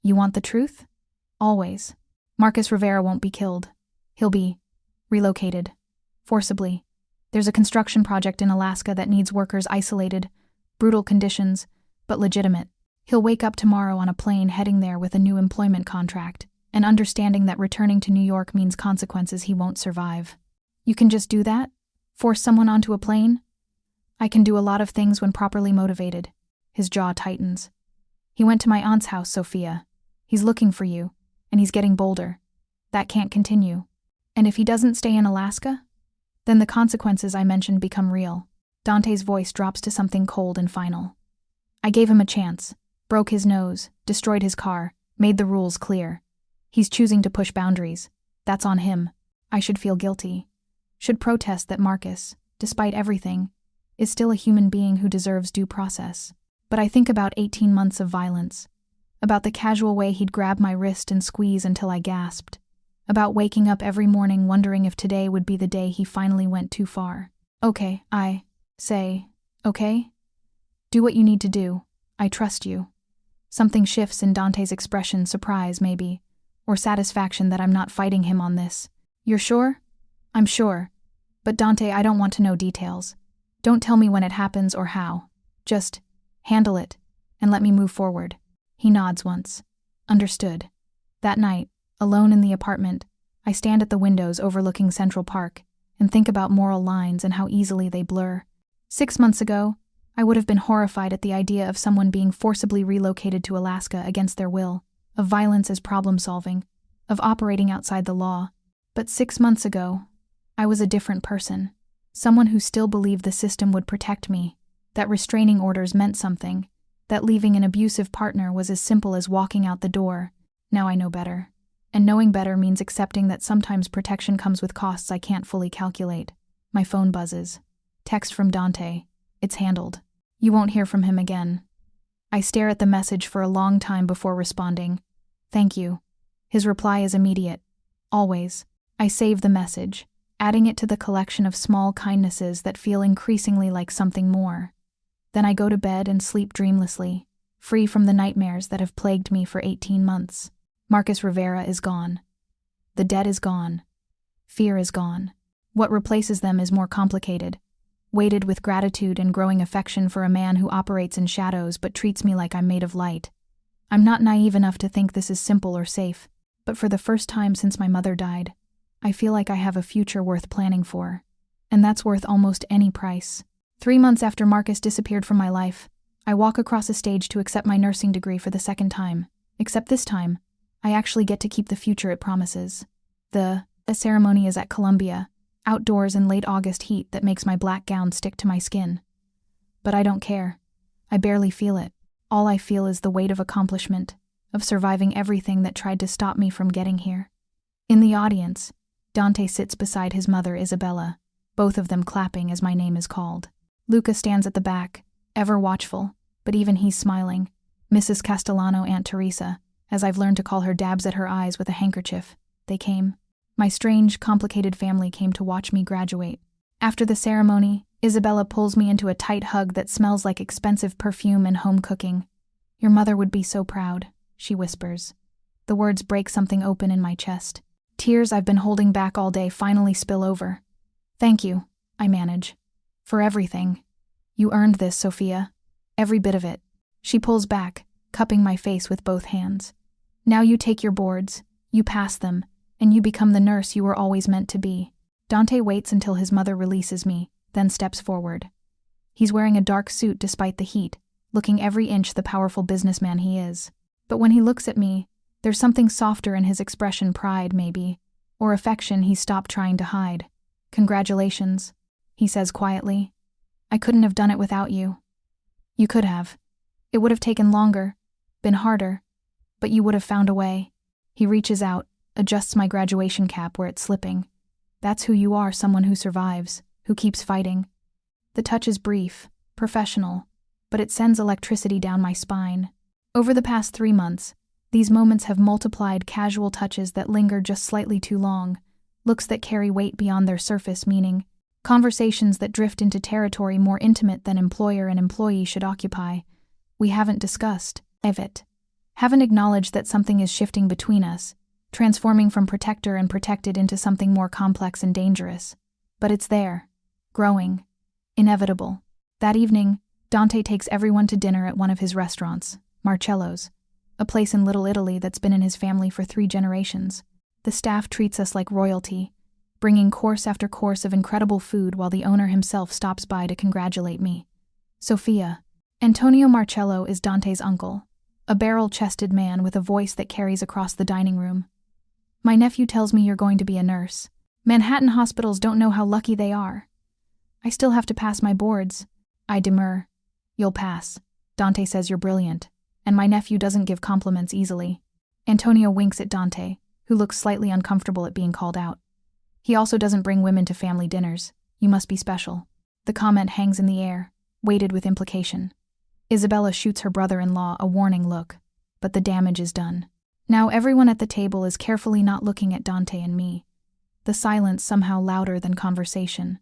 You want the truth? Always. Marcus Rivera won't be killed. He'll be relocated. Forcibly. There's a construction project in Alaska that needs workers isolated, brutal conditions, but legitimate. He'll wake up tomorrow on a plane heading there with a new employment contract, and understanding that returning to New York means consequences he won't survive. You can just do that? Force someone onto a plane? I can do a lot of things when properly motivated. His jaw tightens. He went to my aunt's house, Sofia. He's looking for you, and he's getting bolder. That can't continue. And if he doesn't stay in Alaska? Then the consequences I mentioned become real. Dante's voice drops to something cold and final. I gave him a chance, broke his nose, destroyed his car, made the rules clear. He's choosing to push boundaries. That's on him. I should feel guilty. Should protest that Marcus, despite everything, is still a human being who deserves due process. But I think about 18 months of violence. About the casual way he'd grab my wrist and squeeze until I gasped. About waking up every morning wondering if today would be the day he finally went too far. Okay, I say, okay? Do what you need to do. I trust you. Something shifts in Dante's expression, surprise maybe, or satisfaction that I'm not fighting him on this. You're sure? I'm sure. But Dante, I don't want to know details. Don't tell me when it happens or how. Just handle it, and let me move forward. He nods once. Understood. That night, alone in the apartment, I stand at the windows overlooking Central Park and think about moral lines and how easily they blur. 6 months ago, I would have been horrified at the idea of someone being forcibly relocated to Alaska against their will, of violence as problem-solving, of operating outside the law. But 6 months ago, I was a different person. Someone who still believed the system would protect me, that restraining orders meant something, that leaving an abusive partner was as simple as walking out the door. Now I know better. And knowing better means accepting that sometimes protection comes with costs I can't fully calculate. My phone buzzes. Text from Dante. It's handled. You won't hear from him again. I stare at the message for a long time before responding. Thank you. His reply is immediate. Always. I save the message, adding it to the collection of small kindnesses that feel increasingly like something more. Then I go to bed and sleep dreamlessly, free from the nightmares that have plagued me for 18 months. Marcus Rivera is gone. The debt is gone. Fear is gone. What replaces them is more complicated, weighted with gratitude and growing affection for a man who operates in shadows but treats me like I'm made of light. I'm not naive enough to think this is simple or safe, but for the first time since my mother died, I feel like I have a future worth planning for, and that's worth almost any price. 3 months after Marcus disappeared from my life, I walk across a stage to accept my nursing degree for the second time, except this time, I actually get to keep the future it promises. The ceremony is at Columbia, outdoors in late August heat that makes my black gown stick to my skin. But I don't care. I barely feel it. All I feel is the weight of accomplishment, of surviving everything that tried to stop me from getting here. In the audience, Dante sits beside his mother Isabella, both of them clapping as my name is called. Luca stands at the back, ever watchful, but even he's smiling. Mrs. Castellano, Aunt Teresa, as I've learned to call her, dabs at her eyes with a handkerchief. They came. My strange, complicated family came to watch me graduate. After the ceremony, Isabella pulls me into a tight hug that smells like expensive perfume and home cooking. "Your mother would be so proud," she whispers. The words break something open in my chest. Tears I've been holding back all day finally spill over. "Thank you," I manage. "For everything. You earned this, Sofia. Every bit of it." She pulls back, cupping my face with both hands. "Now you take your boards, you pass them, and you become the nurse you were always meant to be." Dante waits until his mother releases me, then steps forward. He's wearing a dark suit despite the heat, looking every inch the powerful businessman he is. But when he looks at me, there's something softer in his expression, pride maybe, or affection he stopped trying to hide. "Congratulations," he says quietly. "I couldn't have done it without you." "You could have. It would have taken longer, been harder, but you would have found a way." He reaches out, adjusts my graduation cap where it's slipping. "That's who you are, someone who survives, who keeps fighting." The touch is brief, professional, but it sends electricity down my spine. Over the past 3 months, these moments have multiplied, casual touches that linger just slightly too long, looks that carry weight beyond their surface meaning, conversations that drift into territory more intimate than employer and employee should occupy. We haven't discussed it, haven't acknowledged that something is shifting between us, transforming from protector and protected into something more complex and dangerous. But it's there, growing, inevitable. That evening, Dante takes everyone to dinner at one of his restaurants, Marcello's, a place in Little Italy that's been in his family for 3 generations. The staff treats us like royalty, bringing course after course of incredible food while the owner himself stops by to congratulate me. Sofia. Antonio Marcello is Dante's uncle, a barrel-chested man with a voice that carries across the dining room. "My nephew tells me you're going to be a nurse. Manhattan hospitals don't know how lucky they are. I still have to pass my boards." I demur. "You'll pass." Dante says you're brilliant, and my nephew doesn't give compliments easily. Antonio winks at Dante, who looks slightly uncomfortable at being called out. "He also doesn't bring women to family dinners. You must be special." The comment hangs in the air, weighted with implication. Isabella shoots her brother-in-law a warning look, but the damage is done. Now everyone at the table is carefully not looking at Dante and me. The silence somehow louder than conversation.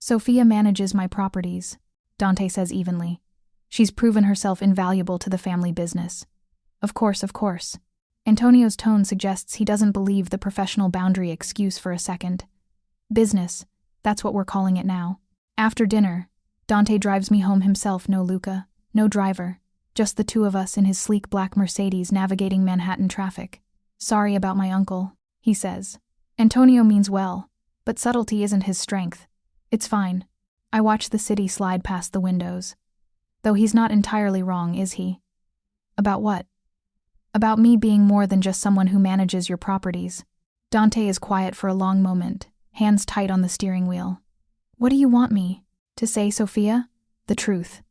"Sofia manages my properties," Dante says evenly. "She's proven herself invaluable to the family business." Of course. Antonio's tone suggests he doesn't believe the professional boundary excuse for a second. "Business, that's what we're calling it now." After dinner, Dante drives me home himself, no Luca, no driver, just the 2 of us in his sleek black Mercedes navigating Manhattan traffic. "Sorry about my uncle," he says. Antonio means well, but subtlety isn't his strength. "It's fine." I watch the city slide past the windows. Though he's not entirely wrong, is he? About what? About me being more than just someone who manages your properties. Dante is quiet for a long moment, hands tight on the steering wheel. "What do you want me to say, Sofia?" "The truth."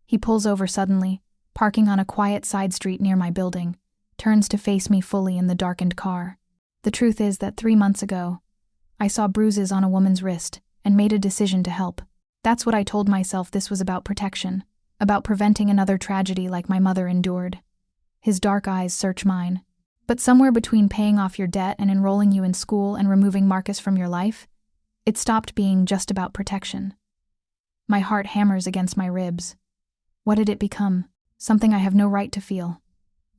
He pulls over suddenly, parking on a quiet side street near my building, turns to face me fully in the darkened car. "The truth is that 3 months ago, I saw bruises on a woman's wrist and made a decision to help. That's what I told myself. This was about protection, about preventing another tragedy like my mother endured." His dark eyes search mine. "But somewhere between paying off your debt and enrolling you in school and removing Marcus from your life, it stopped being just about protection." My heart hammers against my ribs. What did it become? Something I have no right to feel.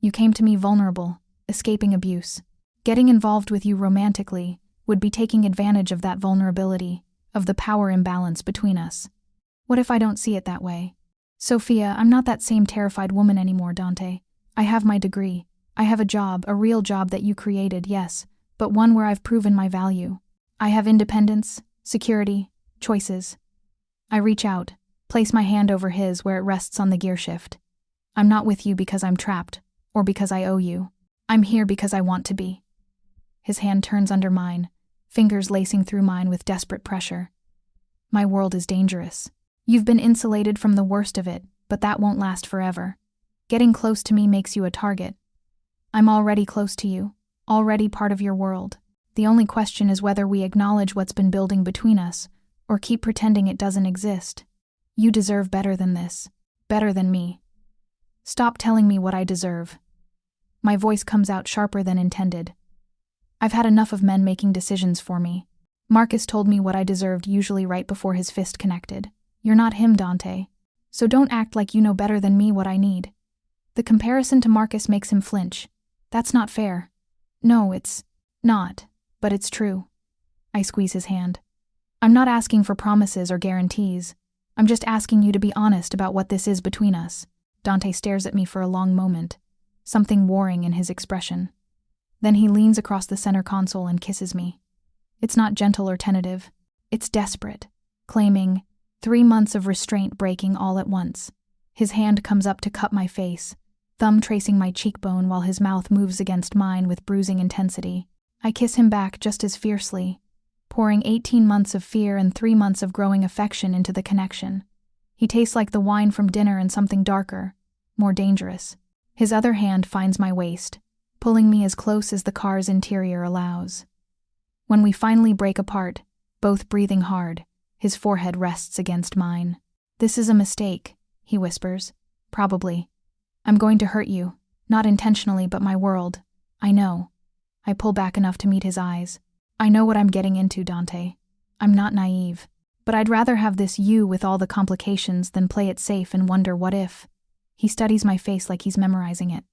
You came to me vulnerable, escaping abuse. Getting involved with you romantically would be taking advantage of that vulnerability, of the power imbalance between us. What if I don't see it that way? "Sofia, I'm not that same terrified woman anymore, Dante. I have my degree. I have a job, a real job that you created, yes, but one where I've proven my value. I have independence, security, choices." I reach out, place my hand over his where it rests on the gear shift. "I'm not with you because I'm trapped, or because I owe you. I'm here because I want to be." His hand turns under mine, fingers lacing through mine with desperate pressure. My world is dangerous. You've been insulated from the worst of it, but that won't last forever. Getting close to me makes you a target. I'm already close to you, already part of your world. The only question is whether we acknowledge what's been building between us, or keep pretending it doesn't exist. You deserve better than this, better than me. Stop telling me what I deserve. My voice comes out sharper than intended. I've had enough of men making decisions for me. Marcus told me what I deserved usually right before his fist connected. You're not him, Dante. So don't act like you know better than me what I need. The comparison to Marcus makes him flinch. That's not fair. No, it's not, but it's true. I squeeze his hand. I'm not asking for promises or guarantees. I'm just asking you to be honest about what this is between us. Dante stares at me for a long moment, something warring in his expression. Then he leans across the center console and kisses me. It's not gentle or tentative. It's desperate, claiming 3 months of restraint breaking all at once. His hand comes up to cup my face, thumb tracing my cheekbone while his mouth moves against mine with bruising intensity. I kiss him back just as fiercely, pouring 18 months of fear and 3 months of growing affection into the connection. He tastes like the wine from dinner and something darker, more dangerous. His other hand finds my waist, pulling me as close as the car's interior allows. When we finally break apart, both breathing hard, his forehead rests against mine. This is a mistake, he whispers. Probably. I'm going to hurt you, not intentionally but my world. I know. I pull back enough to meet his eyes. I know what I'm getting into, Dante. I'm not naive. But I'd rather have this you with all the complications than play it safe and wonder what if. He studies my face like he's memorizing it.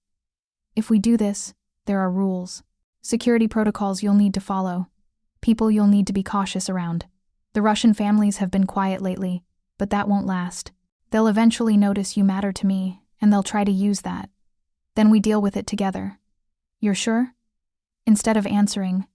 If we do this, there are rules. Security protocols you'll need to follow. People you'll need to be cautious around. The Russian families have been quiet lately, but that won't last. They'll eventually notice you matter to me, and they'll try to use that. Then we deal with it together. You're sure? Instead of answering,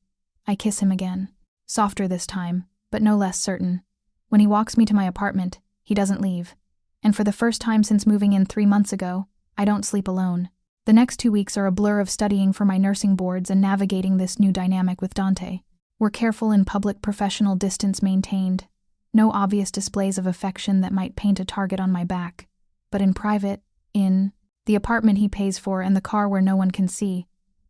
I kiss him again, softer this time, but no less certain. When he walks me to my apartment, he doesn't leave. And for the first time since moving in 3 months ago, I don't sleep alone. The next 2 weeks are a blur of studying for my nursing boards and navigating this new dynamic with Dante. We're careful in public, professional distance maintained. No obvious displays of affection that might paint a target on my back. But in private, in the apartment he pays for and the car where no one can see,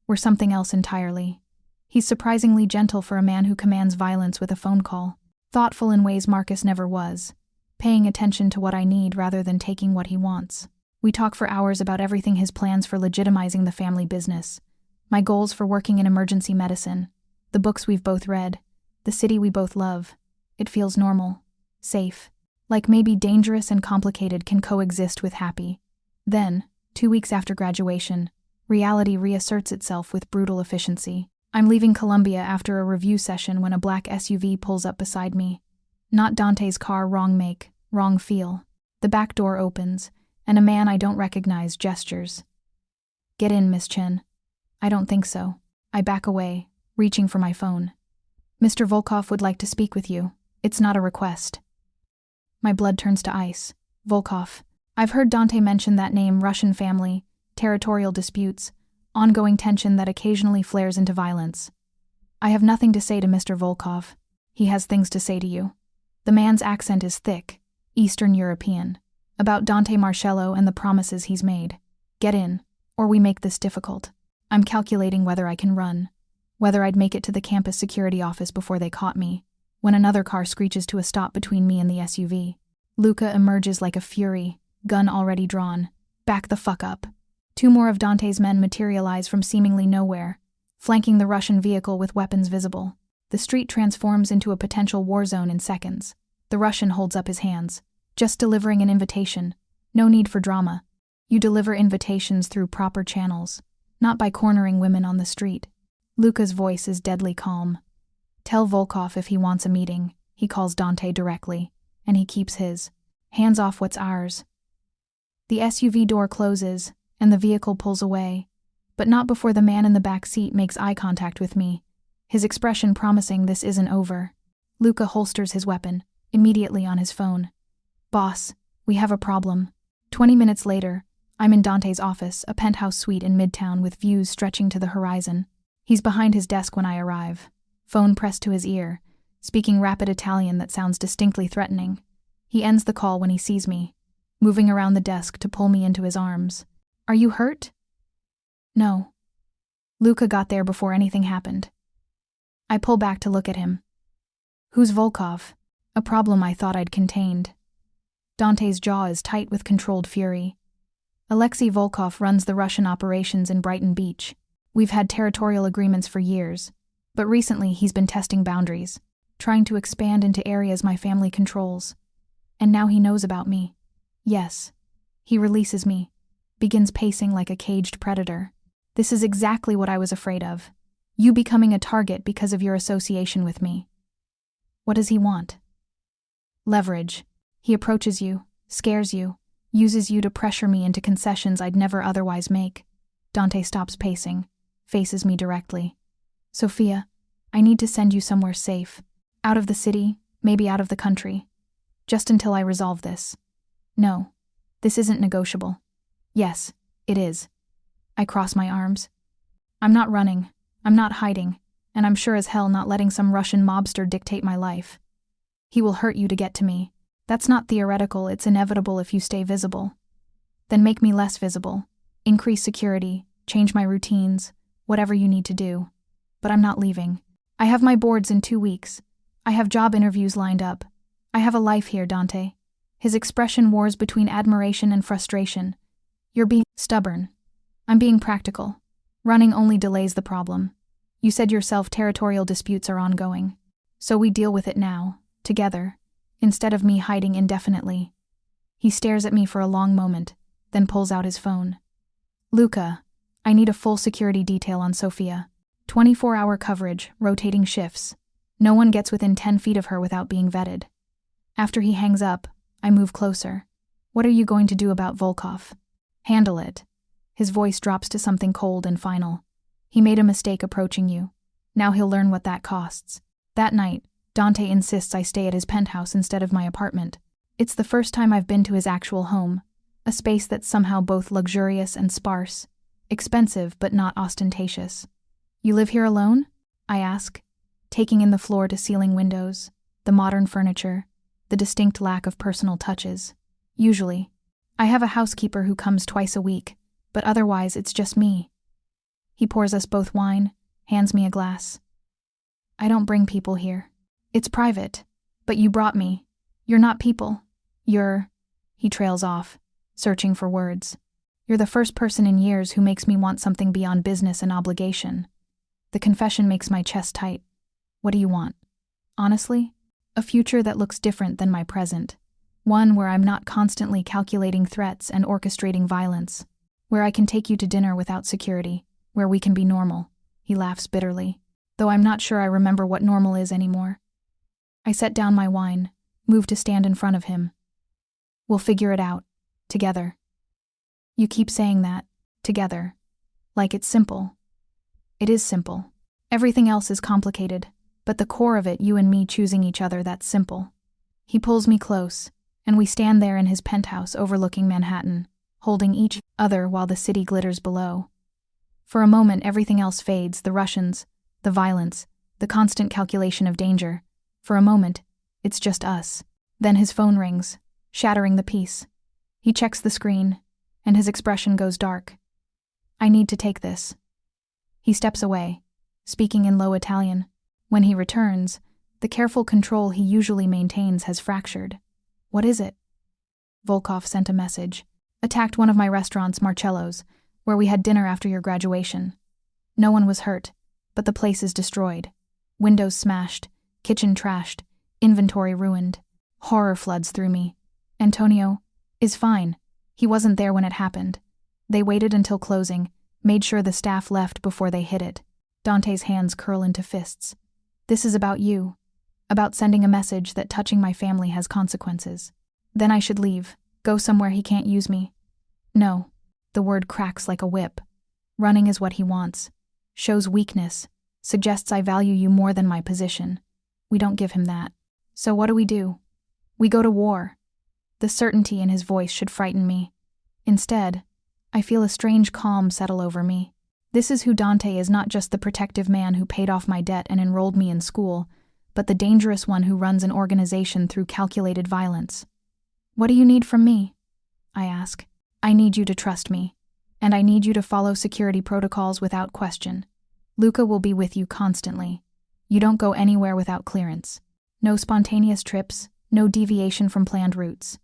we're something else entirely. He's surprisingly gentle for a man who commands violence with a phone call. Thoughtful in ways Marcus never was. Paying attention to what I need rather than taking what he wants. We talk for hours about everything: his plans for legitimizing the family business, my goals for working in emergency medicine, the books we've both read, the city we both love. It feels normal, safe, like maybe dangerous and complicated can coexist with happy. Then, 2 weeks after graduation, reality reasserts itself with brutal efficiency. I'm leaving Columbia after a review session when a black SUV pulls up beside me. Not Dante's car, wrong make, wrong feel. The back door opens, and a man I don't recognize gestures. Get in, Miss Chen. I don't think so. I back away, reaching for my phone. Mr. Volkov would like to speak with you. It's not a request. My blood turns to ice. Volkov. I've heard Dante mention that name: Russian family, territorial disputes, ongoing tension that occasionally flares into violence. I have nothing to say to Mr. Volkov. He has things to say to you. The man's accent is thick, Eastern European, about Dante Marcello and the promises he's made. Get in, or we make this difficult. I'm calculating whether I can run, whether I'd make it to the campus security office before they caught me, when another car screeches to a stop between me and the SUV. Luca emerges like a fury, gun already drawn. Back the fuck up. 2 more of Dante's men materialize from seemingly nowhere, flanking the Russian vehicle with weapons visible. The street transforms into a potential war zone in seconds. The Russian holds up his hands. Just delivering an invitation. No need for drama. You deliver invitations through proper channels, not by cornering women on the street. Luca's voice is deadly calm. Tell Volkov if he wants a meeting, he calls Dante directly, and he keeps his hands off what's ours. The SUV door closes, and the vehicle pulls away, but not before the man in the back seat makes eye contact with me, his expression promising this isn't over. Luca holsters his weapon, immediately on his phone. Boss, we have a problem. 20 minutes later, I'm in Dante's office, a penthouse suite in Midtown with views stretching to the horizon. He's behind his desk when I arrive. phone pressed to his ear, speaking rapid Italian that sounds distinctly threatening. He ends the call when he sees me, moving around the desk to pull me into his arms. Are you hurt? No. Luca got there before anything happened. I pull back to look at him. Who's Volkov? A problem I thought I'd contained. Dante's jaw is tight with controlled fury. Alexei Volkov runs the Russian operations in Brighton Beach. We've had territorial agreements for years, but recently he's been testing boundaries, trying to expand into areas my family controls. And now he knows about me. Yes. He releases me, begins pacing like a caged predator. This is exactly what I was afraid of. You becoming a target because of your association with me. What does he want? Leverage. He approaches you, scares you, uses you to pressure me into concessions I'd never otherwise make. Dante stops pacing, faces me directly. Sofia, I need to send you somewhere safe. Out of the city, maybe out of the country. Just until I resolve this. No, this isn't negotiable. Yes, it is. I cross my arms. I'm not running, I'm not hiding, and I'm sure as hell not letting some Russian mobster dictate my life. He will hurt you to get to me. That's not theoretical, it's inevitable if you stay visible. Then make me less visible. Increase security, change my routines, whatever you need to do. But I'm not leaving. I have my boards in 2 weeks. I have job interviews lined up. I have a life here, Dante. His expression wars between admiration and frustration. You're being stubborn. I'm being practical. Running only delays the problem. You said yourself territorial disputes are ongoing. So we deal with it now, together, instead of me hiding indefinitely. He stares at me for a long moment, then pulls out his phone. Luca, I need a full security detail on Sofia. 24-hour coverage, rotating shifts. No one gets within 10 feet of her without being vetted. After he hangs up, I move closer. What are you going to do about Volkov? Handle it. His voice drops to something cold and final. He made a mistake approaching you. Now he'll learn what that costs. That night, Dante insists I stay at his penthouse instead of my apartment. It's the first time I've been to his actual home, a space that's somehow both luxurious and sparse, expensive but not ostentatious. You live here alone? I ask, taking in the floor-to-ceiling windows, the modern furniture, the distinct lack of personal touches. Usually. I have a housekeeper who comes twice a week, but otherwise it's just me. He pours us both wine, hands me a glass. I don't bring people here. It's private. But you brought me. You're not people. You're... He trails off, searching for words. You're the first person in years who makes me want something beyond business and obligation. The confession makes my chest tight. What do you want? Honestly? A future that looks different than my present. One where I'm not constantly calculating threats and orchestrating violence. Where I can take you to dinner without security. Where we can be normal. He laughs bitterly. Though I'm not sure I remember what normal is anymore. I set down my wine, move to stand in front of him. We'll figure it out. Together. You keep saying that. Together. Like it's simple. It is simple. Everything else is complicated, but the core of it, you and me choosing each other, that's simple. He pulls me close, and we stand there in his penthouse overlooking Manhattan, holding each other while the city glitters below. For a moment, everything else fades, the Russians, the violence, the constant calculation of danger. For a moment, it's just us. Then his phone rings, shattering the peace. He checks the screen, and his expression goes dark. I need to take this. He steps away, speaking in low Italian. When he returns, the careful control he usually maintains has fractured. What is it? Volkov sent a message. Attacked one of my restaurants, Marcello's, where we had dinner after your graduation. No one was hurt, but the place is destroyed. Windows smashed, kitchen trashed, inventory ruined. Horror floods through me. Antonio is fine. He wasn't there when it happened. They waited until closing, made sure the staff left before they hit it. Dante's hands curl into fists. This is about you. About sending a message that touching my family has consequences. Then I should leave, go somewhere he can't use me. No. The word cracks like a whip. Running is what he wants. Shows weakness. Suggests I value you more than my position. We don't give him that. So what do? We go to war. The certainty in his voice should frighten me. Instead, I feel a strange calm settle over me. This is who Dante is, not just the protective man who paid off my debt and enrolled me in school, but the dangerous one who runs an organization through calculated violence. What do you need from me? I ask. I need you to trust me, and I need you to follow security protocols without question. Luca will be with you constantly. You don't go anywhere without clearance. No spontaneous trips, no deviation from planned routes.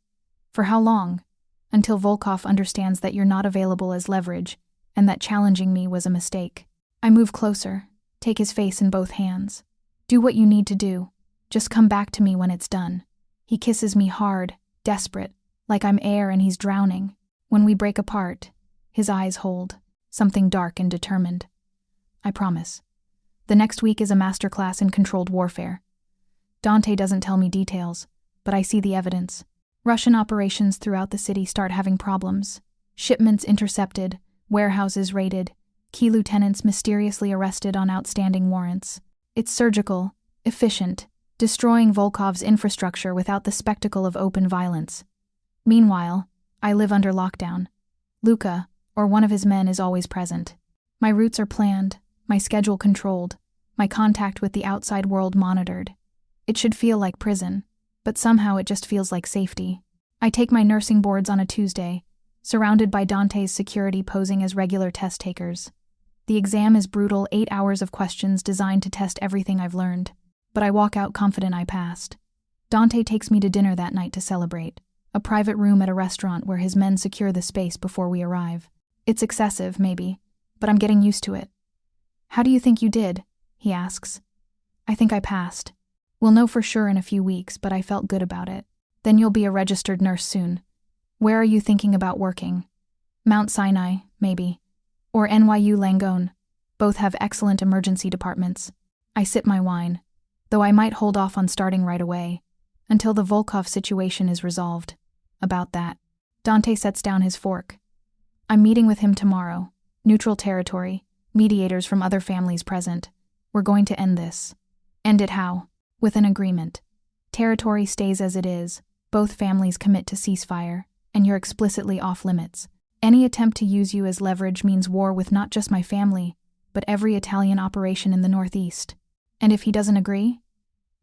For how long? Until Volkov understands that you're not available as leverage, and that challenging me was a mistake. I move closer, take his face in both hands. Do what you need to do. Just come back to me when it's done. He kisses me hard, desperate, like I'm air and he's drowning. When we break apart, his eyes hold, something dark and determined. I promise. The next week is a masterclass in controlled warfare. Dante doesn't tell me details, but I see the evidence. Russian operations throughout the city start having problems. Shipments intercepted, warehouses raided, key lieutenants mysteriously arrested on outstanding warrants. It's surgical, efficient, destroying Volkov's infrastructure without the spectacle of open violence. Meanwhile, I live under lockdown. Luca, or one of his men, is always present. My routes are planned, my schedule controlled, my contact with the outside world monitored. It should feel like prison, but somehow it just feels like safety. I take my nursing boards on a Tuesday, surrounded by Dante's security posing as regular test takers. The exam is brutal, 8 hours of questions designed to test everything I've learned, but I walk out confident I passed. Dante takes me to dinner that night to celebrate, a private room at a restaurant where his men secure the space before we arrive. It's excessive, maybe, but I'm getting used to it. How do you think you did? He asks. I think I passed. We'll know for sure in a few weeks, but I felt good about it. Then you'll be a registered nurse soon. Where are you thinking about working? Mount Sinai, maybe. Or NYU Langone. Both have excellent emergency departments. I sip my wine, though I might hold off on starting right away, until the Volkov situation is resolved. About that. Dante sets down his fork. I'm meeting with him tomorrow. Neutral territory, mediators from other families present. We're going to end this. End it how? With an agreement. Territory stays as it is, both families commit to ceasefire, and you're explicitly off limits. Any attempt to use you as leverage means war with not just my family, but every Italian operation in the Northeast. And if he doesn't agree?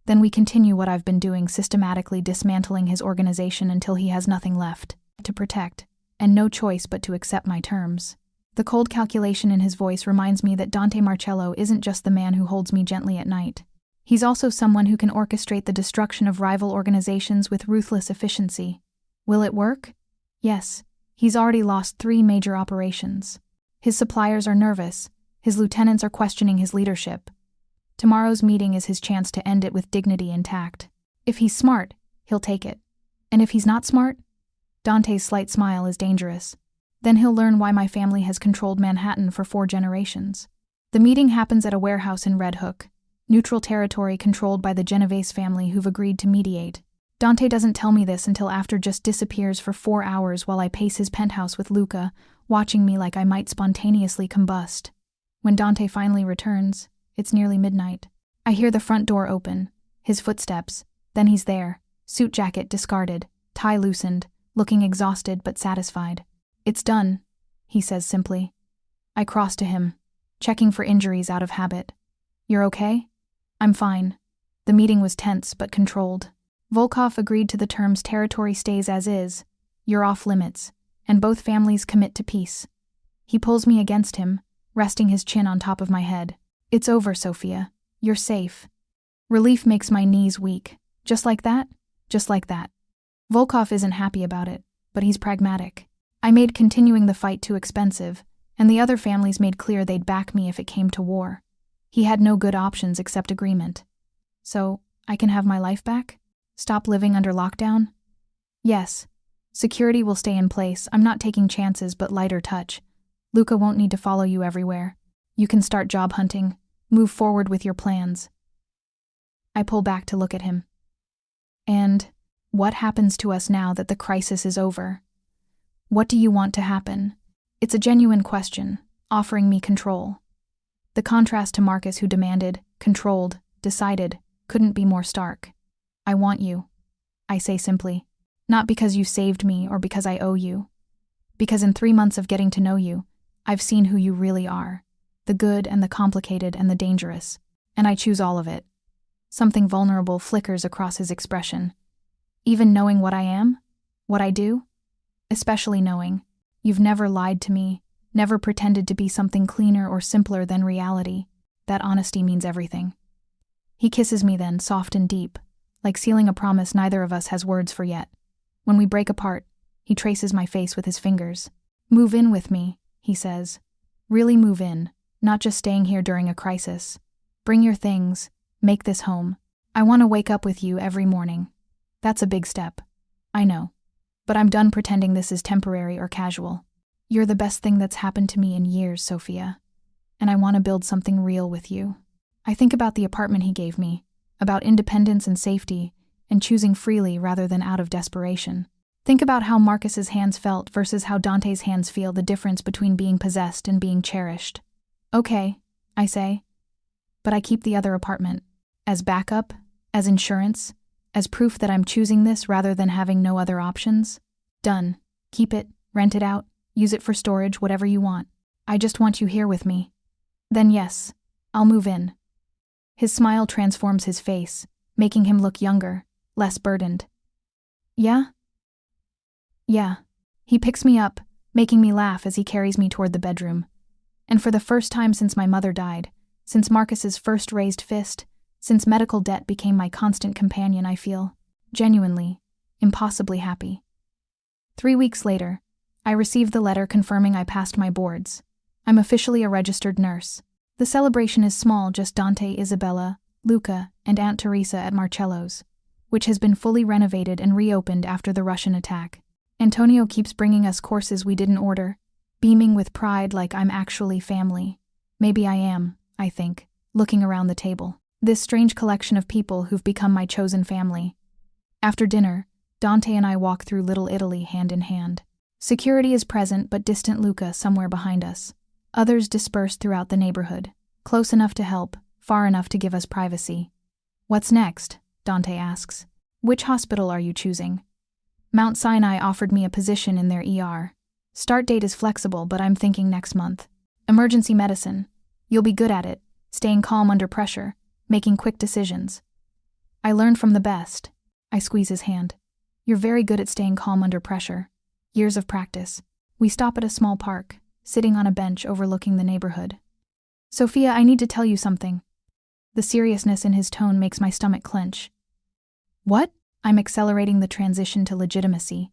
Then we continue what I've been doing, systematically dismantling his organization until he has nothing left to protect, and no choice but to accept my terms. The cold calculation in his voice reminds me that Dante Marcello isn't just the man who holds me gently at night. He's also someone who can orchestrate the destruction of rival organizations with ruthless efficiency. Will it work? Yes. He's already lost 3 major operations. His suppliers are nervous. His lieutenants are questioning his leadership. Tomorrow's meeting is his chance to end it with dignity intact. If he's smart, he'll take it. And if he's not smart? Dante's slight smile is dangerous. Then he'll learn why my family has controlled Manhattan for 4 generations. The meeting happens at a warehouse in Red Hook, neutral territory controlled by the Genovese family who've agreed to mediate. Dante doesn't tell me this until after just disappears for 4 hours while I pace his penthouse with Luca, watching me like I might spontaneously combust. When Dante finally returns, it's nearly midnight. I hear the front door open, his footsteps, then he's there, suit jacket discarded, tie loosened, looking exhausted but satisfied. It's done, he says simply. I cross to him, checking for injuries out of habit. You're okay? I'm fine. The meeting was tense but controlled. Volkov agreed to the terms territory stays as is, you're off limits, and both families commit to peace. He pulls me against him, resting his chin on top of my head. It's over, Sofia. You're safe. Relief makes my knees weak. Just like that? Just like that. Volkov isn't happy about it, but he's pragmatic. I made continuing the fight too expensive, and the other families made clear they'd back me if it came to war. He had no good options except agreement. So, I can have my life back? Stop living under lockdown? Yes. Security will stay in place. I'm not taking chances, but lighter touch. Luca won't need to follow you everywhere. You can start job hunting. Move forward with your plans. I pull back to look at him. And what happens to us now that the crisis is over? What do you want to happen? It's a genuine question, offering me control. The contrast to Marcus, who demanded, controlled, decided, couldn't be more stark. I want you, I say simply. Not because you saved me or because I owe you. Because in 3 months of getting to know you, I've seen who you really are. the good and the complicated and the dangerous, and I choose all of it. Something vulnerable flickers across his expression. Even knowing what I am? What I do? Especially knowing you've never lied to me, never pretended to be something cleaner or simpler than reality. That honesty means everything. He kisses me then, soft and deep, like sealing a promise neither of us has words for yet. When we break apart, he traces my face with his fingers. Move in with me, he says. Really move in, not just staying here during a crisis. Bring your things, make this home. I want to wake up with you every morning. That's a big step. I know. But I'm done pretending this is temporary or casual. You're the best thing that's happened to me in years, Sofia. And I want to build something real with you. I think about the apartment he gave me, about independence and safety, and choosing freely rather than out of desperation. Think about how Marcus's hands felt versus how Dante's hands feel, the difference between being possessed and being cherished. Okay, I say. But I keep the other apartment. As backup, as insurance, as proof that I'm choosing this rather than having no other options. Done. Keep it, rent it out, use it for storage, whatever you want. I just want you here with me. Then yes, I'll move in. His smile transforms his face, making him look younger, less burdened. Yeah? Yeah. He picks me up, making me laugh as he carries me toward the bedroom. And for the first time since my mother died, since Marcus's first raised fist, since medical debt became my constant companion, I feel, genuinely, impossibly happy. 3 weeks later, I received the letter confirming I passed my boards. I'm officially a registered nurse. The celebration is small, just Dante, Isabella, Luca, and Aunt Teresa at Marcello's, which has been fully renovated and reopened after the Russian attack. Antonio keeps bringing us courses we didn't order, beaming with pride like I'm actually family. Maybe I am, I think, looking around the table. This strange collection of people who've become my chosen family. After dinner, Dante and I walk through Little Italy hand in hand. Security is present, but distant Luca somewhere behind us. Others dispersed throughout the neighborhood, close enough to help, far enough to give us privacy. What's next? Dante asks. Which hospital are you choosing? Mount Sinai offered me a position in their ER. Start date is flexible, but I'm thinking next month. Emergency medicine. You'll be good at it, staying calm under pressure, making quick decisions. I learned from the best. I squeeze his hand. You're very good at staying calm under pressure. Years of practice. We stop at a small park, sitting on a bench overlooking the neighborhood. Sofia, I need to tell you something. The seriousness in his tone makes my stomach clench. What? I'm accelerating the transition to legitimacy,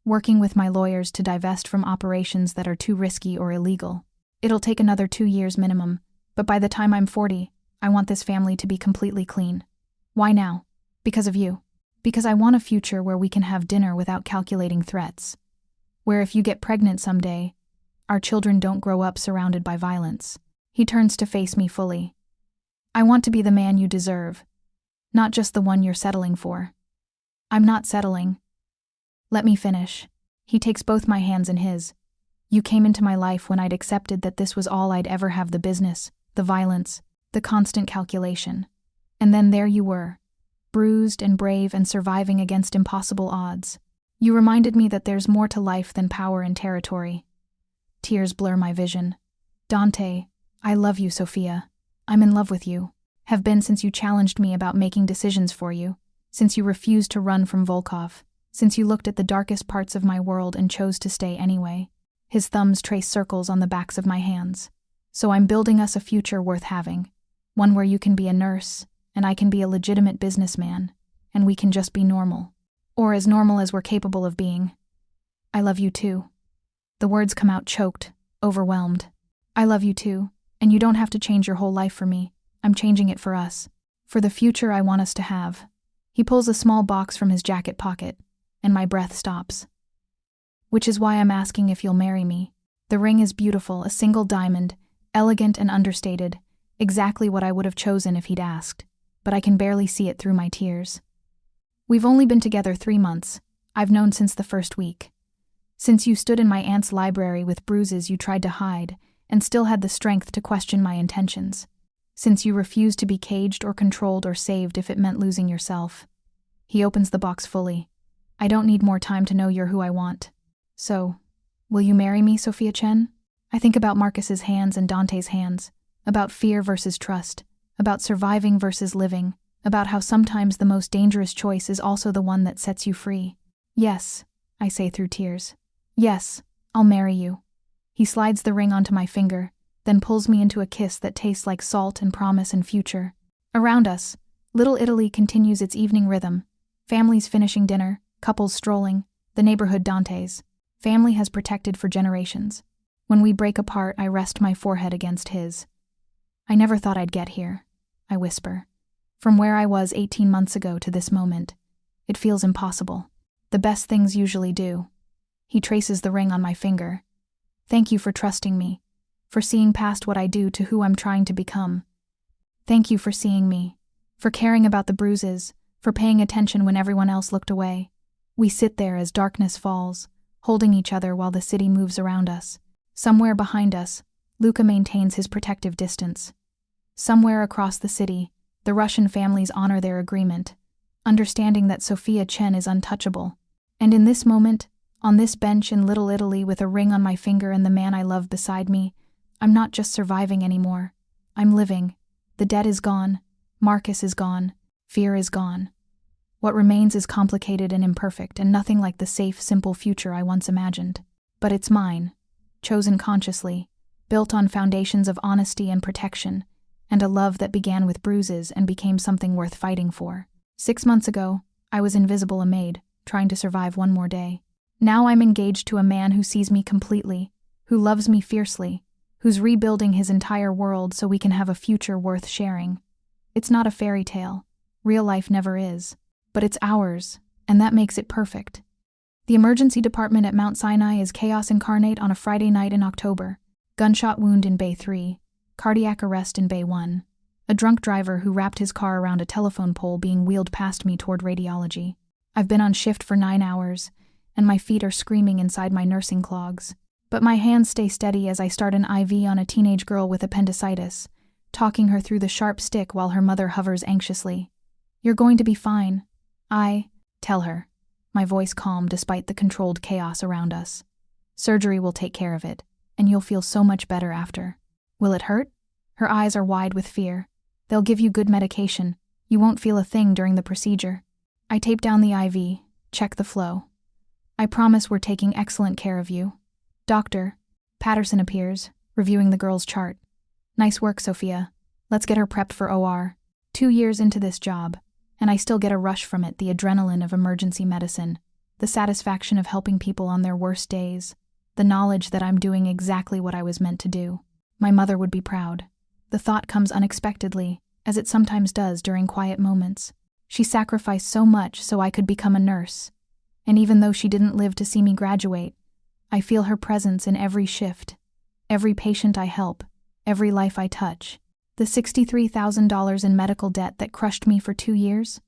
working with my lawyers to divest from operations that are too risky or illegal. It'll take another 2 years minimum, but by the time I'm 40, I want this family to be completely clean. Why now? Because of you. Because I want a future where we can have dinner without calculating threats. Where if you get pregnant someday, our children don't grow up surrounded by violence. He turns to face me fully. I want to be the man you deserve, not just the one you're settling for. I'm not settling. Let me finish. He takes both my hands in his. You came into my life when I'd accepted that this was all I'd ever have, the business, the violence, the constant calculation. And then there you were, bruised and brave and surviving against impossible odds. You reminded me that there's more to life than power and territory. Tears blur my vision. Dante, I love you, Sofia. I'm in love with you. Have been since you challenged me about making decisions for you. Since you refused to run from Volkov, since you looked at the darkest parts of my world and chose to stay anyway. His thumbs trace circles on the backs of my hands. So I'm building us a future worth having, one where you can be a nurse, and I can be a legitimate businessman, and we can just be normal. Or as normal as we're capable of being. I love you too. The words come out choked, overwhelmed. I love you too, and you don't have to change your whole life for me. I'm changing it for us. For the future I want us to have. He pulls a small box from his jacket pocket, and my breath stops. Which is why I'm asking if you'll marry me. The ring is beautiful, a single diamond, elegant and understated, exactly what I would have chosen if he'd asked, but I can barely see it through my tears. We've only been together 3 months. I've known since the first week. Since you stood in my aunt's library with bruises you tried to hide, and still had the strength to question my intentions. Since you refused to be caged or controlled or saved if it meant losing yourself. He opens the box fully. I don't need more time to know you're who I want. So, will you marry me, Sofia Chen? I think about Marcus's hands and Dante's hands, about fear versus trust, about surviving versus living, about how sometimes the most dangerous choice is also the one that sets you free. Yes, I say through tears. Yes, I'll marry you. He slides the ring onto my finger, then pulls me into a kiss that tastes like salt and promise and future. Around us, Little Italy continues its evening rhythm. Families finishing dinner, couples strolling, the neighborhood Dante's. Family has protected for generations. When we break apart, I rest my forehead against his. I never thought I'd get here, I whisper. From where I was 18 months ago to this moment, it feels impossible. The best things usually do. He traces the ring on my finger. Thank you for trusting me, for seeing past what I do to who I'm trying to become. Thank you for seeing me, for caring about the bruises, for paying attention when everyone else looked away. We sit there as darkness falls, holding each other while the city moves around us. Somewhere behind us, Luca maintains his protective distance. Somewhere across the city, the Russian families honor their agreement, understanding that Sofia Chen is untouchable. And in this moment, on this bench in Little Italy with a ring on my finger and the man I love beside me, I'm not just surviving anymore. I'm living. The debt is gone. Marcus is gone. Fear is gone. What remains is complicated and imperfect and nothing like the safe, simple future I once imagined. But it's mine, chosen consciously, built on foundations of honesty and protection, and a love that began with bruises and became something worth fighting for. 6 months ago, I was invisible, a maid, trying to survive one more day. Now I'm engaged to a man who sees me completely, who loves me fiercely, who's rebuilding his entire world so we can have a future worth sharing. It's not a fairy tale. Real life never is. But it's ours, and that makes it perfect. The emergency department at Mount Sinai is chaos incarnate on a Friday night in October. Gunshot wound in Bay 3, cardiac arrest in Bay 1. A drunk driver who wrapped his car around a telephone pole being wheeled past me toward radiology. I've been on shift for 9 hours, and my feet are screaming inside my nursing clogs. But my hands stay steady as I start an IV on a teenage girl with appendicitis, talking her through the sharp stick while her mother hovers anxiously. You're going to be fine. I tell her, my voice calm despite the controlled chaos around us. Surgery will take care of it, and you'll feel so much better after. Will it hurt? Her eyes are wide with fear. They'll give you good medication. You won't feel a thing during the procedure. I tape down the IV, check the flow. I promise we're taking excellent care of you. Doctor, Patterson appears, reviewing the girl's chart. Nice work, Sofia. Let's get her prepped for OR. 2 years into this job, and I still get a rush from it, the adrenaline of emergency medicine, the satisfaction of helping people on their worst days, the knowledge that I'm doing exactly what I was meant to do. My mother would be proud. The thought comes unexpectedly, as it sometimes does during quiet moments. She sacrificed so much so I could become a nurse. And even though she didn't live to see me graduate, I feel her presence in every shift, every patient I help, every life I touch. The $63,000 in medical debt that crushed me for 2 years?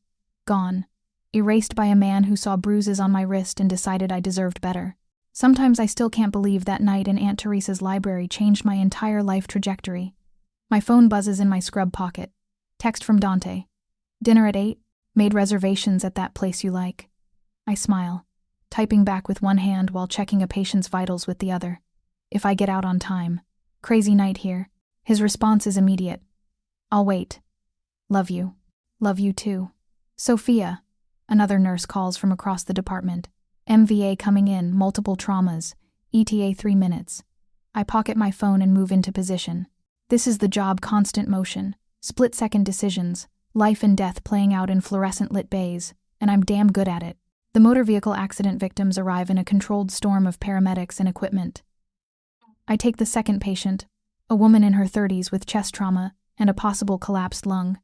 Gone. Erased by a man who saw bruises on my wrist and decided I deserved better. Sometimes I still can't believe that night in Aunt Teresa's library changed my entire life trajectory. My phone buzzes in my scrub pocket. Text from Dante. Dinner at 8? Made reservations at that place you like. I smile, typing back with one hand while checking a patient's vitals with the other. If I get out on time. Crazy night here. His response is immediate. I'll wait. Love you. Love you too. Sofia, another nurse calls from across the department. MVA coming in, multiple traumas, ETA 3 minutes. I pocket my phone and move into position. This is the job, constant motion, split-second decisions, life and death playing out in fluorescent-lit bays, and I'm damn good at it. The motor vehicle accident victims arrive in a controlled storm of paramedics and equipment. I take the second patient, a woman in her 30s with chest trauma and a possible collapsed lung.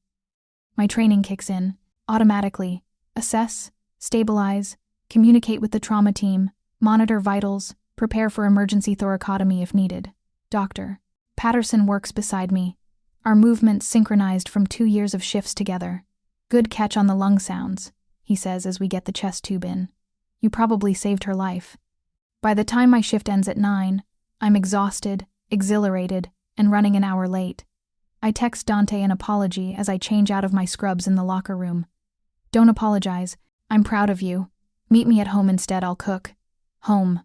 My training kicks in, automatically. Assess, stabilize, communicate with the trauma team, monitor vitals, prepare for emergency thoracotomy if needed. Doctor. Patterson works beside me, our movements synchronized from 2 years of shifts together. Good catch on the lung sounds, he says as we get the chest tube in. You probably saved her life. By the time my shift ends at 9, I'm exhausted, exhilarated, and running an hour late. I text Dante an apology as I change out of my scrubs in the locker room. Don't apologize. I'm proud of you. Meet me at home instead, I'll cook. Home.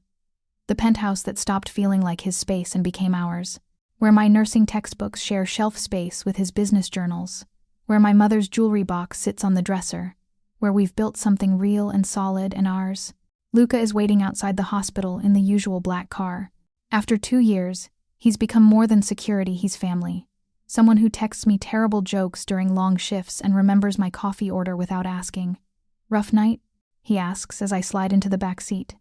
The penthouse that stopped feeling like his space and became ours. where my nursing textbooks share shelf space with his business journals, where my mother's jewelry box sits on the dresser, where we've built something real and solid and ours. Luca is waiting outside the hospital in the usual black car. After 2 years, he's become more than security, he's family. Someone who texts me terrible jokes during long shifts and remembers my coffee order without asking. Rough night? He asks as I slide into the back seat.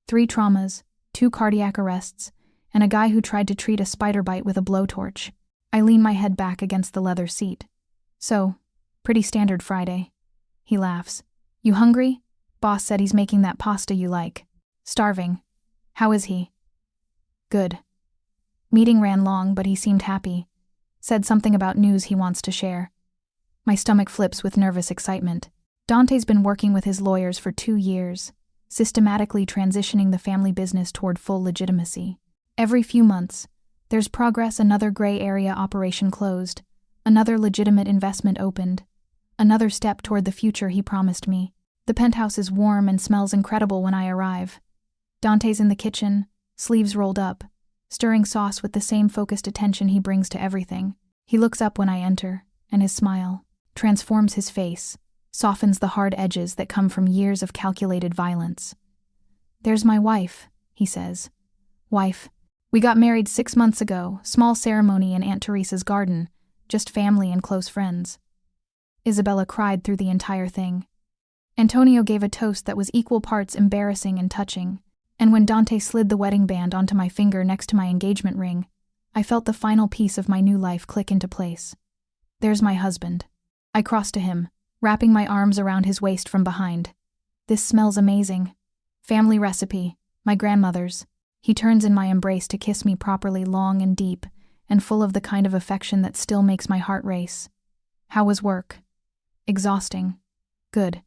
3 traumas, 2 cardiac arrests, and a guy who tried to treat a spider bite with a blowtorch. I lean my head back against the leather seat. So, pretty standard Friday. He laughs. You hungry? Boss said he's making that pasta you like. Starving. How is he? Good. Meeting ran long, but he seemed happy. Said something about news he wants to share. My stomach flips with nervous excitement. Dante's been working with his lawyers for 2 years, systematically transitioning the family business toward full legitimacy. Every few months, there's progress, another gray area operation closed, another legitimate investment opened, another step toward the future he promised me. The penthouse is warm and smells incredible when I arrive. Dante's in the kitchen, sleeves rolled up, stirring sauce with the same focused attention he brings to everything. He looks up when I enter, and his smile transforms his face, softens the hard edges that come from years of calculated violence. There's my wife, he says. Wife. We got married 6 months ago, small ceremony in Aunt Teresa's garden, just family and close friends. Isabella cried through the entire thing. Antonio gave a toast that was equal parts embarrassing and touching, and when Dante slid the wedding band onto my finger next to my engagement ring, I felt the final piece of my new life click into place. There's my husband. I crossed to him, wrapping my arms around his waist from behind. This smells amazing. Family recipe, my grandmother's. He turns in my embrace to kiss me properly, long and deep, and full of the kind of affection that still makes my heart race. How was work? Exhausting. Good.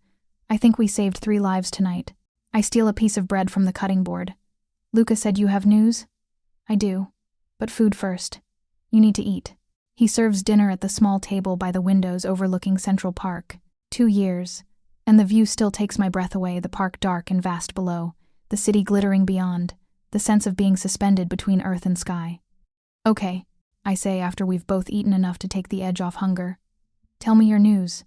I think we saved 3 lives tonight. I steal a piece of bread from the cutting board. Luca said you have news? I do. But food first. You need to eat. He serves dinner at the small table by the windows overlooking Central Park. 2 years, and the view still takes my breath away, the park dark and vast below, the city glittering beyond, the sense of being suspended between earth and sky. Okay, I say after we've both eaten enough to take the edge off hunger. Tell me your news.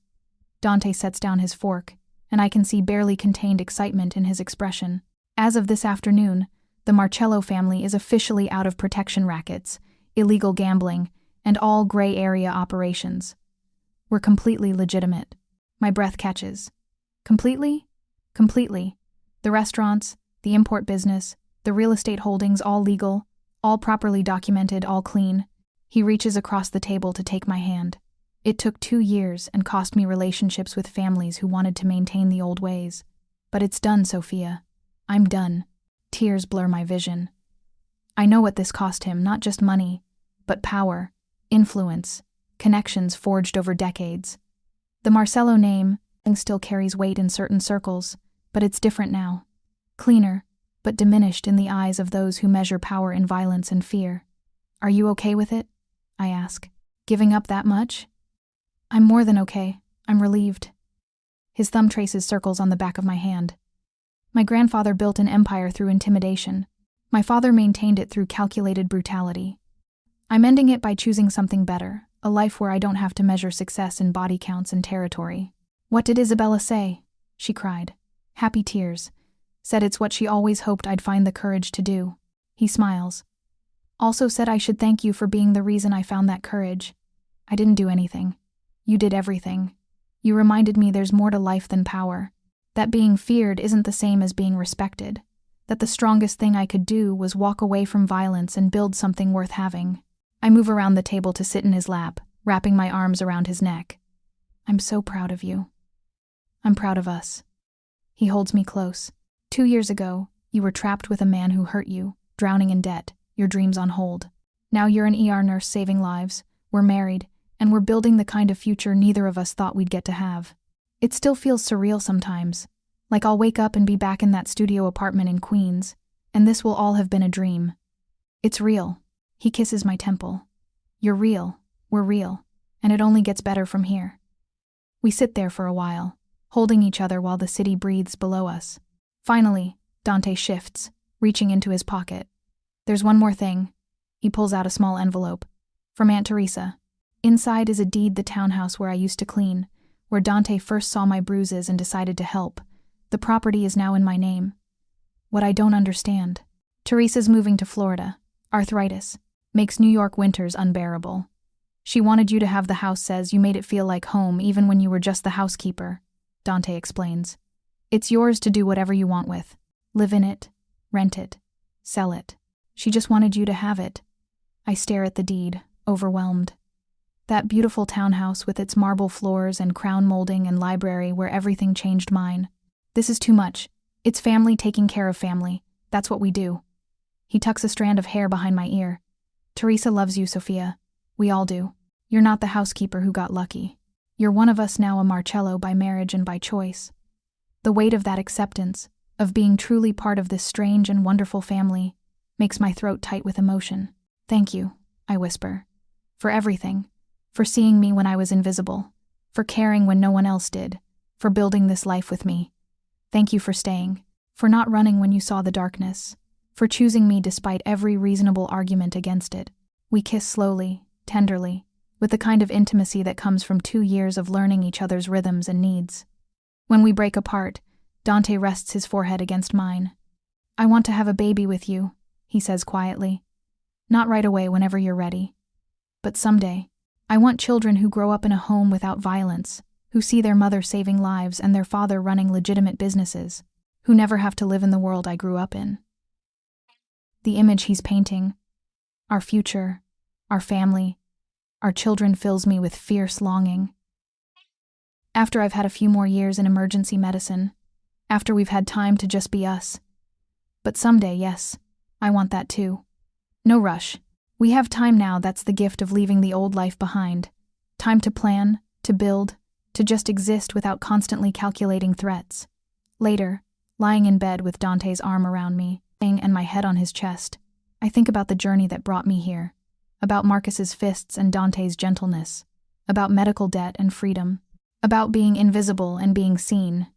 Dante sets down his fork, and I can see barely contained excitement in his expression. As of this afternoon, the Marcello family is officially out of protection rackets, illegal gambling, and all gray area operations. We're completely legitimate. My breath catches. Completely? Completely. The restaurants, the import business, the real estate holdings, all legal, all properly documented, all clean. He reaches across the table to take my hand. It took 2 years and cost me relationships with families who wanted to maintain the old ways. But it's done, Sofia. I'm done. Tears blur my vision. I know what this cost him, not just money, but power, influence, connections forged over decades. The Marcello name still carries weight in certain circles, but it's different now. Cleaner, but diminished in the eyes of those who measure power in violence and fear. Are you okay with it? I ask. Giving up that much? I'm more than okay. I'm relieved. His thumb traces circles on the back of my hand. My grandfather built an empire through intimidation. My father maintained it through calculated brutality. I'm ending it by choosing something better, a life where I don't have to measure success in body counts and territory. What did Isabella say? She cried. Happy tears. Said it's what she always hoped I'd find the courage to do. He smiles. Also said I should thank you for being the reason I found that courage. I didn't do anything. You did everything. You reminded me there's more to life than power. That being feared isn't the same as being respected. That the strongest thing I could do was walk away from violence and build something worth having. I move around the table to sit in his lap, wrapping my arms around his neck. I'm so proud of you. I'm proud of us. He holds me close. 2 years ago, you were trapped with a man who hurt you, drowning in debt, your dreams on hold. Now you're an ER nurse saving lives, we're married, and we're building the kind of future neither of us thought we'd get to have. It still feels surreal sometimes, like I'll wake up and be back in that studio apartment in Queens, and this will all have been a dream. It's real. He kisses my temple. You're real, we're real, and it only gets better from here. We sit there for a while, holding each other while the city breathes below us. Finally, Dante shifts, reaching into his pocket. There's one more thing. He pulls out a small envelope. From Aunt Teresa. Inside is a deed the townhouse where I used to clean, where Dante first saw my bruises and decided to help. The property is now in my name. What I don't understand. Teresa's moving to Florida. Arthritis. Makes New York winters unbearable. She wanted you to have the house, says you made it feel like home even when you were just the housekeeper. Dante explains. It's yours to do whatever you want with. Live in it. Rent it. Sell it. She just wanted you to have it. I stare at the deed, overwhelmed. That beautiful townhouse with its marble floors and crown molding and library where everything changed mine. This is too much. It's family taking care of family. That's what we do. He tucks a strand of hair behind my ear. Teresa loves you, Sofia. We all do. You're not the housekeeper who got lucky. You're one of us now, a Marcello by marriage and by choice. The weight of that acceptance, of being truly part of this strange and wonderful family, makes my throat tight with emotion. Thank you, I whisper. For everything. For seeing me when I was invisible. For caring when no one else did. For building this life with me. Thank you for staying. For not running when you saw the darkness. For choosing me despite every reasonable argument against it. We kiss slowly, tenderly, with the kind of intimacy that comes from 2 years of learning each other's rhythms and needs. When we break apart, Dante rests his forehead against mine. I want to have a baby with you, he says quietly. Not right away, whenever you're ready. But someday. I want children who grow up in a home without violence, who see their mother saving lives and their father running legitimate businesses, who never have to live in the world I grew up in. The image he's painting, our future, our family, our children, fills me with fierce longing. After I've had a few more years in emergency medicine, after we've had time to just be us. But someday, yes, I want that too. No rush. We have time now. That's the gift of leaving the old life behind. Time to plan, to build, to just exist without constantly calculating threats. Later, lying in bed with Dante's arm around me, and my head on his chest, I think about the journey that brought me here, about Marcus's fists and Dante's gentleness, about medical debt and freedom, about being invisible and being seen.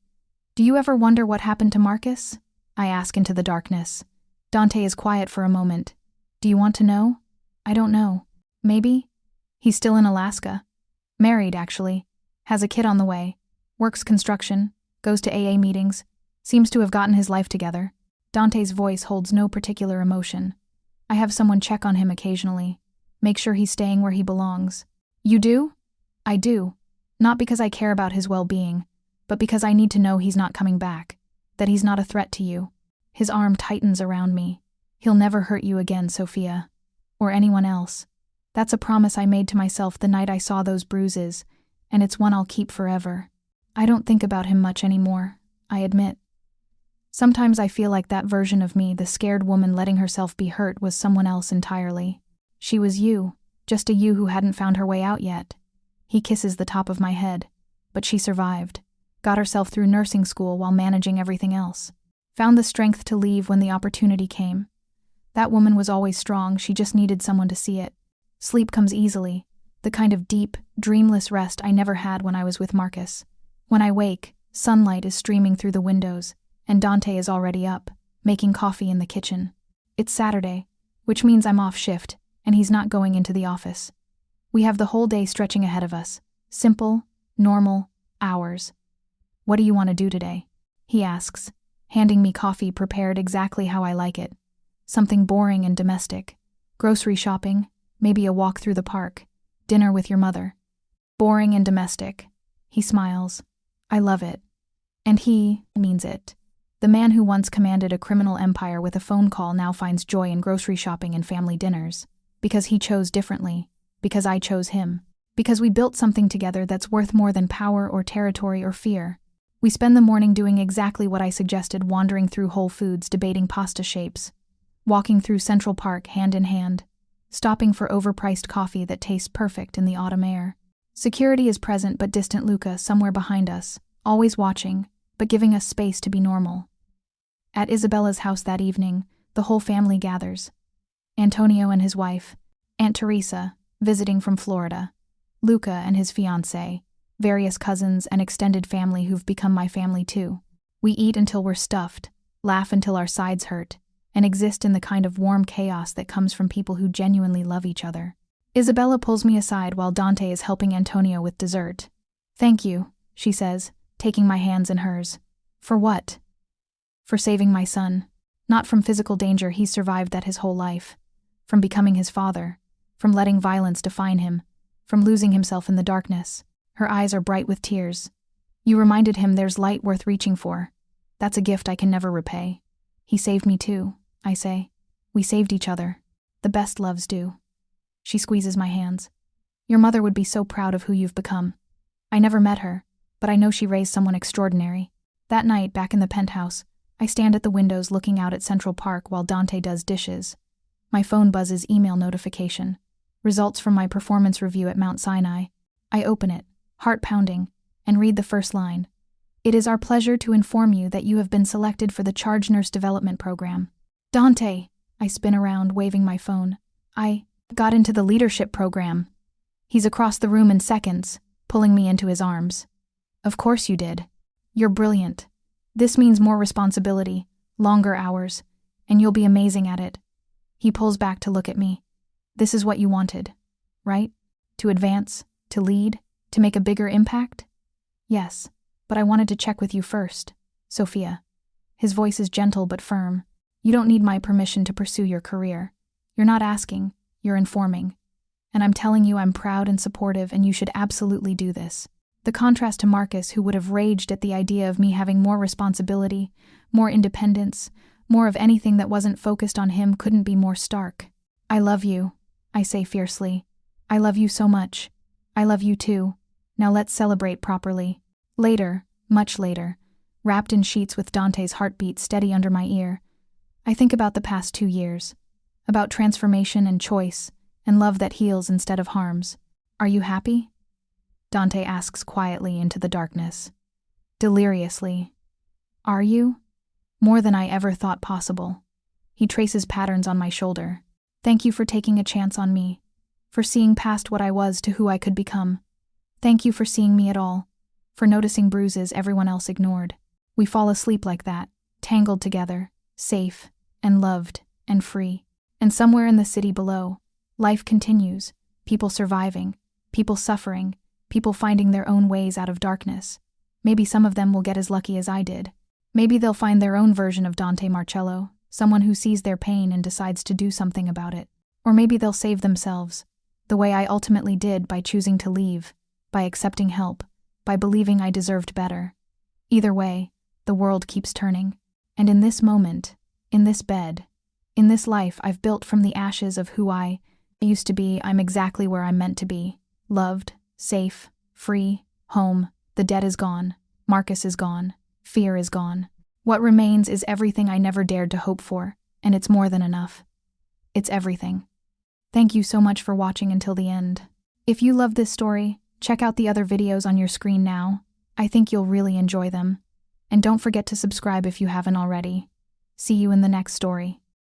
Do you ever wonder what happened to Marcus? I ask into the darkness. Dante is quiet for a moment. Do you want to know? I don't know. Maybe? He's still in Alaska. Married, actually. Has a kid on the way. Works construction. Goes to AA meetings. Seems to have gotten his life together. Dante's voice holds no particular emotion. I have someone check on him occasionally. Make sure he's staying where he belongs. You do? I do. Not because I care about his well-being, but because I need to know he's not coming back. That he's not a threat to you. His arm tightens around me. He'll never hurt you again, Sofia. Or anyone else. That's a promise I made to myself the night I saw those bruises, and it's one I'll keep forever. I don't think about him much anymore, I admit. Sometimes I feel like that version of me, the scared woman letting herself be hurt, was someone else entirely. She was you, just a you who hadn't found her way out yet. He kisses the top of my head. But she survived. Got herself through nursing school while managing everything else. Found the strength to leave when the opportunity came. That woman was always strong, she just needed someone to see it. Sleep comes easily, the kind of deep, dreamless rest I never had when I was with Marcus. When I wake, sunlight is streaming through the windows, and Dante is already up, making coffee in the kitchen. It's Saturday, which means I'm off shift, and he's not going into the office. We have the whole day stretching ahead of us. Simple, normal, hours. What do you want to do today? He asks, handing me coffee prepared exactly how I like it. Something boring and domestic. Grocery shopping, maybe a walk through the park. Dinner with your mother. Boring and domestic. He smiles. I love it. And he means it. The man who once commanded a criminal empire with a phone call now finds joy in grocery shopping and family dinners. Because he chose differently. Because I chose him. Because we built something together that's worth more than power or territory or fear. We spend the morning doing exactly what I suggested, wandering through Whole Foods, debating pasta shapes. Walking through Central Park hand in hand. Stopping for overpriced coffee that tastes perfect in the autumn air. Security is present but distant, Luca somewhere behind us, always watching, but giving us space to be normal. At Isabella's house that evening, the whole family gathers. Antonio and his wife, Aunt Teresa, visiting from Florida, Luca and his fiancée, various cousins and extended family who've become my family too. We eat until we're stuffed, laugh until our sides hurt, and exist in the kind of warm chaos that comes from people who genuinely love each other. Isabella pulls me aside while Dante is helping Antonio with dessert. "Thank you," she says, taking my hands in hers. "For what?" "For saving my son. Not from physical danger, he's survived that his whole life. From becoming his father. From letting violence define him. From losing himself in the darkness." Her eyes are bright with tears. "You reminded him there's light worth reaching for. That's a gift I can never repay." "He saved me too," I say. "We saved each other. The best loves do." She squeezes my hands. "Your mother would be so proud of who you've become. I never met her, but I know she raised someone extraordinary." That night, back in the penthouse, I stand at the windows looking out at Central Park while Dante does dishes. My phone buzzes email notification. Results from my performance review at Mount Sinai. I open it, heart pounding, and read the first line. "It is our pleasure to inform you that you have been selected for the Charge Nurse Development Program." "Dante!" I spin around, waving my phone. "I got into the leadership program." He's across the room in seconds, pulling me into his arms. "Of course you did. You're brilliant. This means more responsibility, longer hours, and you'll be amazing at it." He pulls back to look at me. "This is what you wanted, right? To advance, to lead, to make a bigger impact?" "Yes, but I wanted to check with you first, Sofia." His voice is gentle but firm. "You don't need my permission to pursue your career. You're not asking, you're informing. And I'm telling you I'm proud and supportive, and you should absolutely do this." The contrast to Marcus, who would have raged at the idea of me having more responsibility, more independence, more of anything that wasn't focused on him, couldn't be more stark. "I love you," I say fiercely. "I love you so much. I love you too. Now let's celebrate properly." Later, much later, wrapped in sheets with Dante's heartbeat steady under my ear, I think about the past 2 years. About transformation and choice, and love that heals instead of harms. "Are you happy?" Dante asks quietly into the darkness. Deliriously. "Are you?" More than I ever thought possible. He traces patterns on my shoulder. "Thank you for taking a chance on me. For seeing past what I was to who I could become. Thank you for seeing me at all. For noticing bruises everyone else ignored." We fall asleep like that, tangled together, safe, and loved, and free. And somewhere in the city below, life continues, people surviving, people suffering, people finding their own ways out of darkness. Maybe some of them will get as lucky as I did. Maybe they'll find their own version of Dante Marcello, someone who sees their pain and decides to do something about it. Or maybe they'll save themselves, the way I ultimately did, by choosing to leave, by accepting help, by believing I deserved better. Either way, the world keeps turning. And in this moment, in this bed, in this life I've built from the ashes of who I used to be, I'm exactly where I'm meant to be. Loved, safe, free, home. The debt is gone. Marcus is gone. Fear is gone. What remains is everything I never dared to hope for, and it's more than enough. It's everything. Thank you so much for watching until the end. If you love this story, check out the other videos on your screen now. I think you'll really enjoy them. And don't forget to subscribe if you haven't already. See you in the next story.